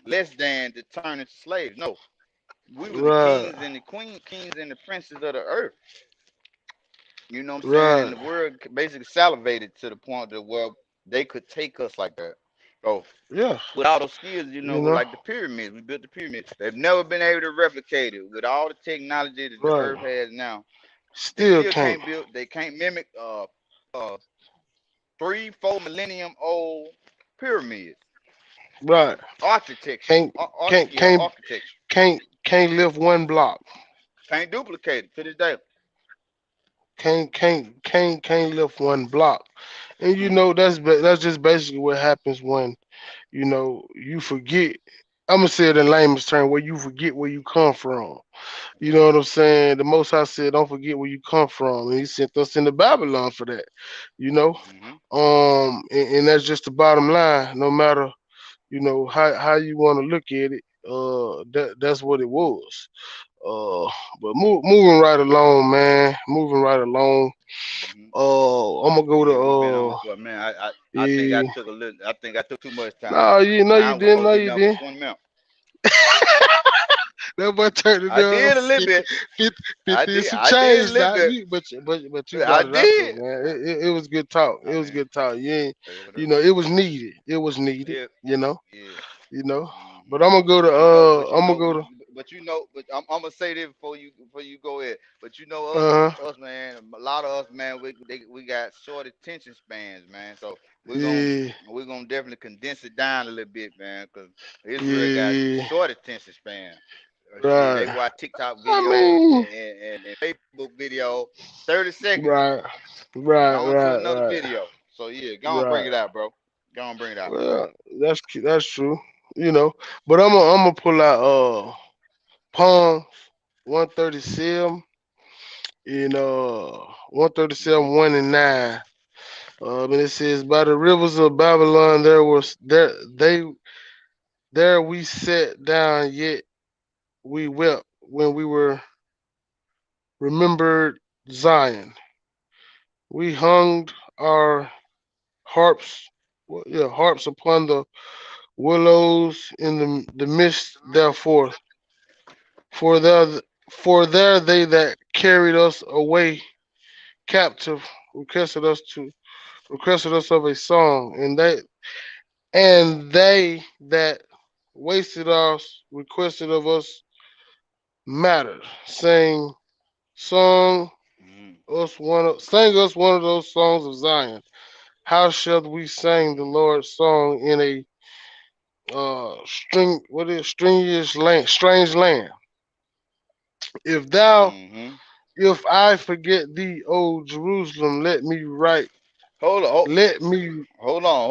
less than to turn into slaves. No, we were the Right. kings and the kings and the princes of the earth. You know what I'm saying? And Right. the world basically salivated to the point that well they could take us like that. So Yeah. with all those skills, You with know. like the pyramids, we built the pyramids. They've never been able to replicate it with all the technology that the Right. earth has now. They Still still can't. can't build. They can't mimic 3-4 millennium old pyramids Right. architecture, Can't can't can't architecture. can't lift one block. Can't duplicate it to this day. Can't lift one block. And Mm, that's just basically what happens when you forget. I'm gonna say it in layman's term, where you forget where you come from. You yeah. know what I'm saying? The Most High said, "Don't forget where you come from," and He sent us into Babylon for that. You know, Hmm. and that's just the bottom line. No matter how you want to look at it, that's what it was. Uh, but moving right along, man. Moving right along. Hmm. I'm gonna go Yeah, we've been on to for a minute. I think I yeah. took a little. I think I took too much time. No, you know Now you we're didn't. supposed No, to be you done for didn't. 20 minutes. That boy turned it I down did a little 50, bit. 50, 50 and some I did a change little now. bit. But you I brought it out there, did. man. It was good talk. I It was mean, good talk. You ain't, whatever. it was needed. It was needed. Yeah, You know, yeah. you know. Hmm. But I'm gonna go to I'm gonna say this before you go ahead. But uh us man, a lot of us man, we got short attention spans, man. So we're gonna yeah, we're gonna definitely condense it down a little bit, man, because Israel got yeah, short attention span. Shit, they right. watch TikTok I videos mean, and Facebook video, 30 seconds, right, right, on to right, another right, video. So yeah, go on bring right. it out, bro. Go on bring it out. Well, that's true. You know, but I'm gonna pull out Palms 137 in 137 1 and 9. And it says, by the rivers of Babylon there we sat down, yet we wept when we were remembered Zion. We hung our harps, harps upon the willows in the midst therefore. For there they that carried us away captive requested us to requested us of a song, and they that wasted us requested of us matter. Song Mhm. sing us one of those songs of Zion. How shall we sing the Lord's song in a strange land? If thou Mhm. if I forget thee, O Jerusalem, Hold on. let me Hold on.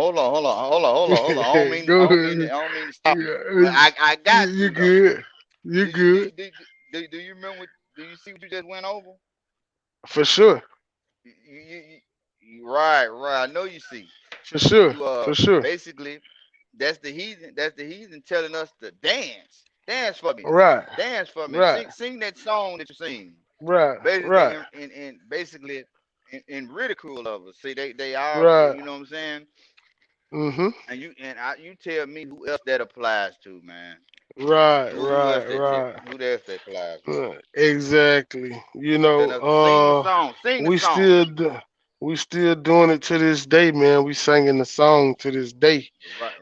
go ahead. I don't mean to stop you, Yeah, but I got you to though. good. You Do you good. do you remember? Do you see what you just went over? For sure. Right. I know you see. For sure. You For sure. basically that's the heathen. That's the heathen telling us to dance. Dance for me. Right. Dance for me. Right. Sing that song that you sing. Right. Basically Right. in basically in ridicule of us. See they are, Right. you know what I'm saying? Mm-hmm. You tell me who else that applies to, man. Right. Who else Right. that Right. applies to? Exactly. Telling us to sing the song. Sing the We song. we still doing it to this day, man. We singing the song to this day.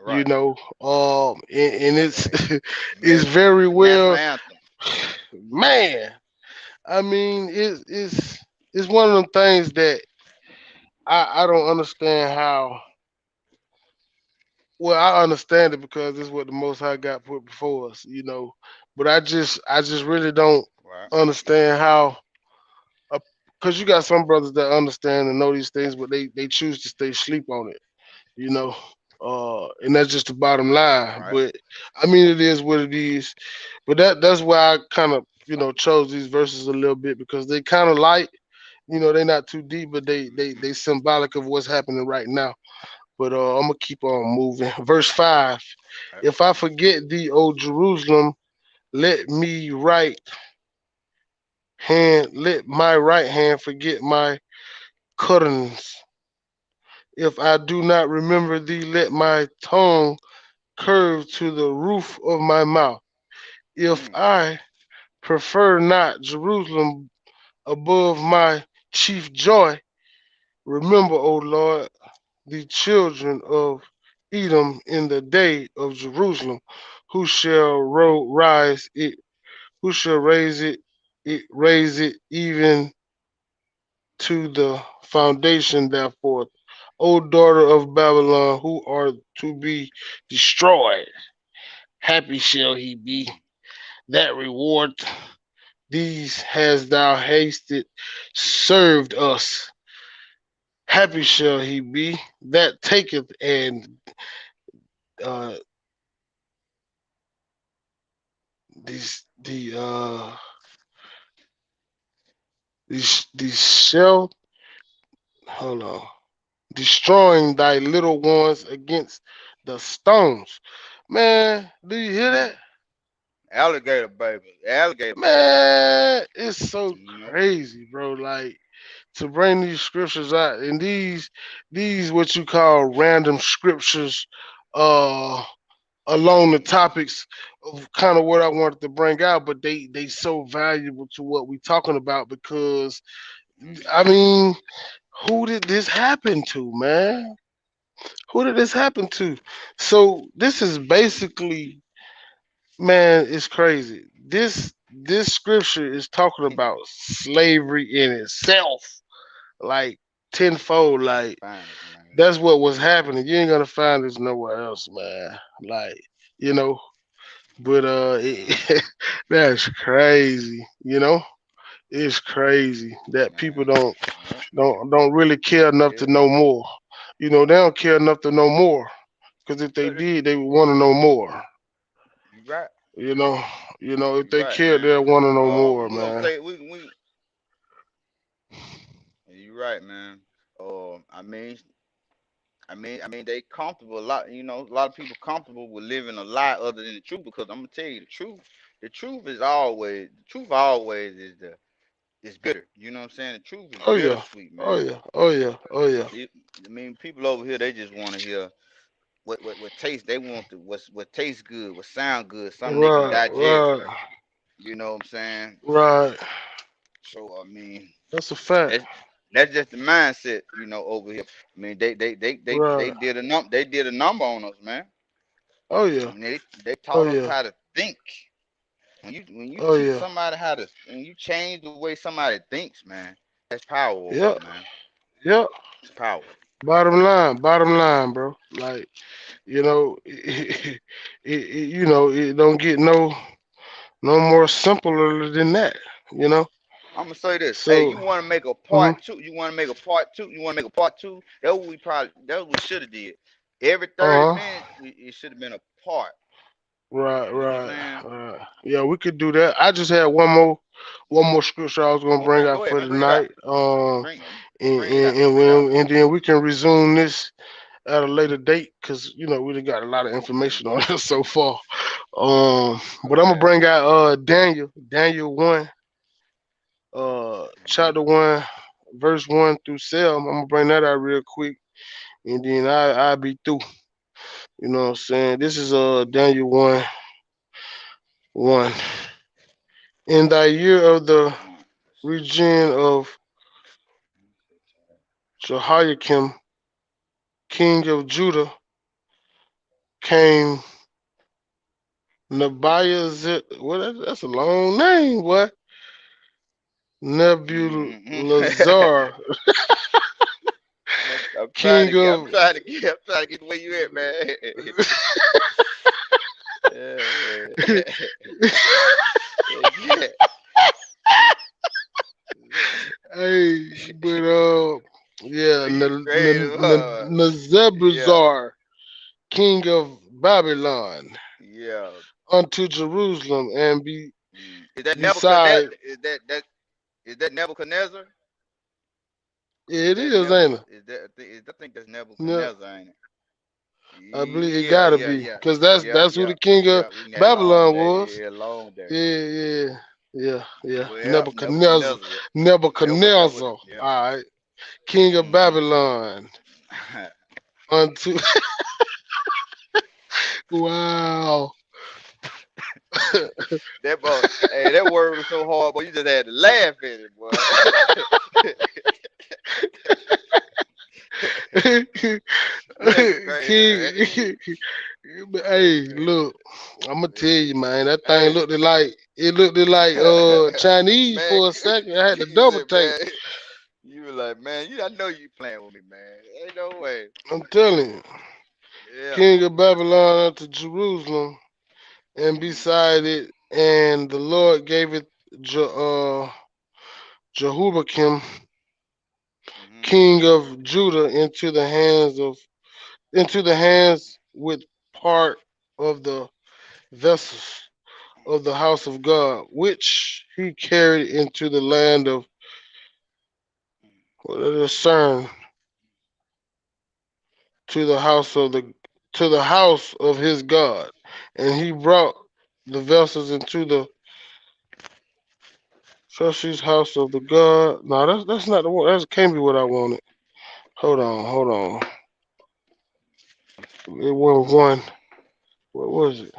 You Right. know, and it's Right. it's very The national well, anthem. man. I mean, it's one of them things that I don't understand how. Well, I understand it because this is what the Most High got put before us, But I just really don't Right. understand how. Because you got some brothers that understand and know these things, but they choose to stay asleep on it, you know. And that's just the bottom line. Right. But I mean, it is what it is. But that's why I kind of chose these verses a little bit because they kind of light. They're not too deep, but they symbolic of what's happening right now. But I'm gonna keep on moving. Verse 5. Right. If I forget thee, O Jerusalem, let me right let my right hand forget my cuttings. If I do not remember thee, let my tongue curve to the roof of my mouth. If Mm. I prefer not Jerusalem above my chief joy, remember, O Lord, the children of Edom in the day of Jerusalem, who shall rise it, who shall raise it even to the foundation therefore. O daughter of Babylon, who are to be destroyed, happy shall he be. Mm. That reward these has thou hasted served us. Happy shall he be that taketh and uh these shall hold on destroying thy little ones against the stones. Man, do you hear that? Alligator baby. Alligator baby. Man, it's so You know. crazy, bro. Like to bring these scriptures out and these what you call random scriptures uh along the topics of kind of what I wanted to bring out, but they so valuable to what we talking about because I mean, who did this happen to, man? Who did this happen to? So this is basically, man, it's crazy. This scripture is talking about slavery in itself, like tenfold. You ain't Like find it, man. that's what was happening. You ain't gonna find this nowhere else, man. Like you know, but that's crazy. It's crazy that people Man. Yeah. don't really care enough to Yeah. know more. They don't care enough to know more because if they But did, they would want to know more. you right. You know, if You they right, cared, man. they'll want to know more, We're gonna man. play. We. You right, man. I mean, they comfortable a lot. A lot of people comfortable with living a lie other than the truth. Because I'm gonna tell you the truth. The truth always is bitter. You know what I'm saying? The truth is Oh yeah, bittersweet, oh man. yeah, oh yeah, oh yeah. It, I mean, people over here they just want to hear what taste. They want what tastes good, what sound good, something they can Right, digest. right, You know what I'm saying? right. So I mean, That's a fact. that's that's just the mindset, over here. I mean, they Right. did a number on us, man. Oh yeah, I mean, they oh taught us yeah. how to think. When you Oh teach yeah. somebody how to, when you change the way somebody thinks, man, that's power over Yep. there, man. Yep. It's power. Bottom line, bro. Like, you know, it don't get no more simpler than that. You know. I'm gonna say this. Hey, So, you want to make a mhm. part two? You want to make a part two? You want to make a part two? That's what we should have did. Every 30 minutes, Uh-huh. it should have been a part. Right, You know what I'm right, saying? right. Yeah, we could do that. I just had one more scripture I was gonna bring Okay, out go ahead, for man. Bring it out. tonight. Bring bring it out. Bring it out. And then we can resume this at a later date because we done got a lot of Mm, information on it so far. But I'm gonna okay. bring out Daniel 1, chapter Mm, 1, verse 1 through 7. I'm gonna bring that out real quick, and then I'll be through. You know what I'm saying? This is Daniel 1. In thy year of the one. region of Jehoiakim, king of Judah, came Nebuchadnezzar. That's a long name. What? Mm-hmm. Nebulazar, I'm trying to king get. of I'm trying to get where you at, man. Yeah. Yeah. hey, but yeah, You creative, huh? Yeah. Nezebuzar, king of Babylon, Yeah. unto Jerusalem, and Is that Nebuchadnezzar? beside Is that Nebuchadnezzar? Is it that is, ain't it? I think that's Yeah, Nebuchadnezzar, ain't it? I believe it Yeah, gotta yeah, be, yeah, cause that's yeah, that's who yeah, the king of yeah. We can add long Babylon there. was. Yeah, long there. Yeah, yeah, yeah, yeah. Well, Nebuchadnezzar, Nebuchadnezzar. That was Nebuchadnezzar. yeah. All right, king of Hmm. Babylon. Unto wow. That boy, hey, that word was so hard, boy. You just had to laugh at it, boy. That's crazy, man. king. Hey, look, I'm gonna tell you, man. That thing looked like Chinese Man, for a second. I had to you double said, take. man, you were like, man, I know you playing with me, man. Ain't no way. I'm telling you, Yeah. king of Babylon unto Jerusalem, and Hmm. beside it, and the Lord gave it Je- Jehoiakim, Hmm. king of Judah, into the hands with part of the vessels of the house of God, which he carried into the land of what is CERN, to the house of the to the house of his God, and he brought the vessels into the Trushy's house of the God. No, that's not the one. That can't be what I wanted. Hold on. It was one. What was it?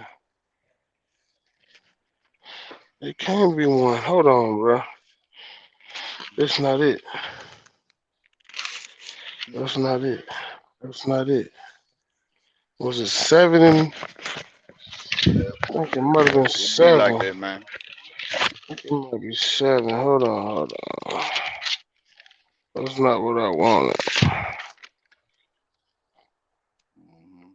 It can't be one. Hold on, bro. That's not it. That's not it. That's not it. Was it seven? I think it might have been It be like seven. that, man. It might be seven. Hold on. That's not what I wanted. Hmm.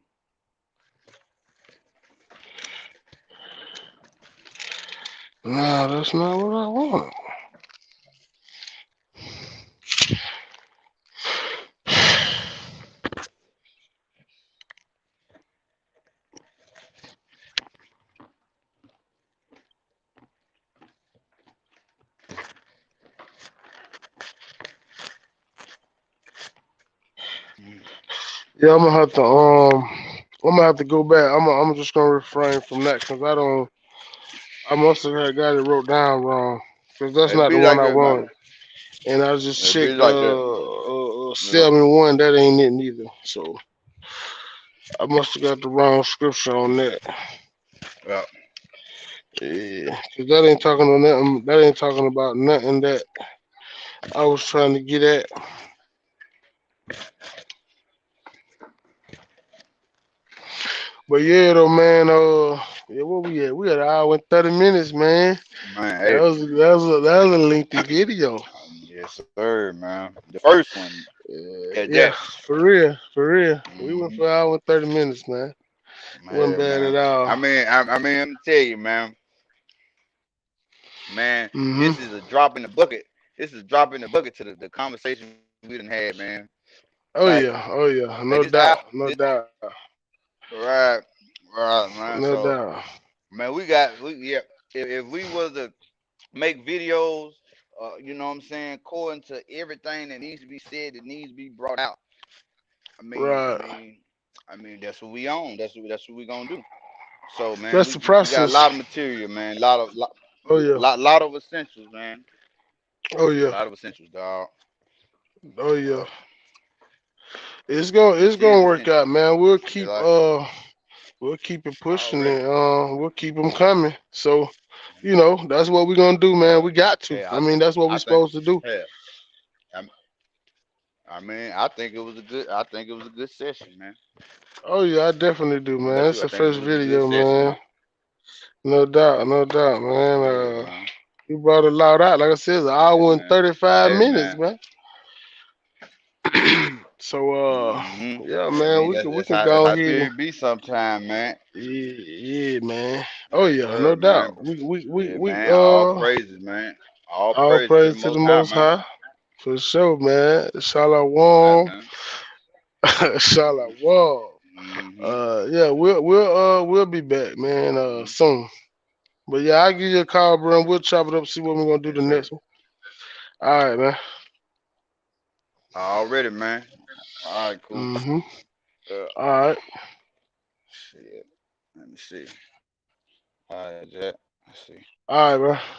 No, that's not what I wanted. Yeah, I'm gonna have to go back. I'm just gonna refrain from that because I must have had got it wrote down wrong because that's It not the be one like I that, man. wanted. And I just It be checked like that. Yeah. 7-1. That ain't it neither. So I must have got the wrong scripture on that. Yeah. Yeah, cause that ain't talking on nothing. That ain't talking about nothing that I was trying to get at. But yeah, though, man. Yeah, where we at? We at an hour and 30 minutes, man. Man, That hey, was that was a lengthy video. yes, sir, man. The first one at Yeah, that. for real, for real. We went Hmm. for an hour and 30 minutes, man. Wasn't Yeah, bad at man. all. I mean, I'm tell you, man, Hmm. this is a drop in the bucket. This is a drop in the bucket to the conversation we done had, man. Oh Like, yeah, oh yeah, like no this out, doubt, no this doubt, right, right, man. no So, doubt. man, we yeah. If we was to make videos, you know what I'm saying, according to everything that needs to be said, that needs to be brought out. I mean, I Right. mean, I mean, that's what we own. That's what we gonna do. So, man, That's we the we got a process. lot of material, man. Oh yeah, Lot of essentials, man. oh A yeah, lot of essentials, dog. oh yeah. Uh, It's this is gonna work essential. out, man. It's like We'll keep it pushing already. and we'll keep them coming. So that's what we're gonna do, man. We got to. Yeah, I mean, that's what I we're think. supposed to do. Yeah, I, I mean, I think it was a good. I think it was a good session, man. Oh yeah, I definitely do, What man. about It's you? I the think it first was a good video, session, man. man. No doubt, man. Yeah, man. You brought it loud out. Like I said, it's an Yeah, hour and man. 35 Hey, minutes, man. man. So Hmm. yeah, I man, mean, we can that's go how ahead and spirit be sometime, man. yeah, man. Oh Yes, yeah, no sir, doubt. man. We Yeah, man. All praises, man. All all praises to the praise to the Most High, Most man. High for sure, man. Right, Shalom, man. shalom. Hmm. Yeah, we'll be back, man. Hmm. Soon. But yeah, I'll give you a call, bro. And we'll chop it up, see what we're gonna do Yes, the sir. next one. All right, man. Already, man. All right, cool. Mm-hmm. Uh, All right. shit. Let me see. All right, Jack. Let's see. All right, bro.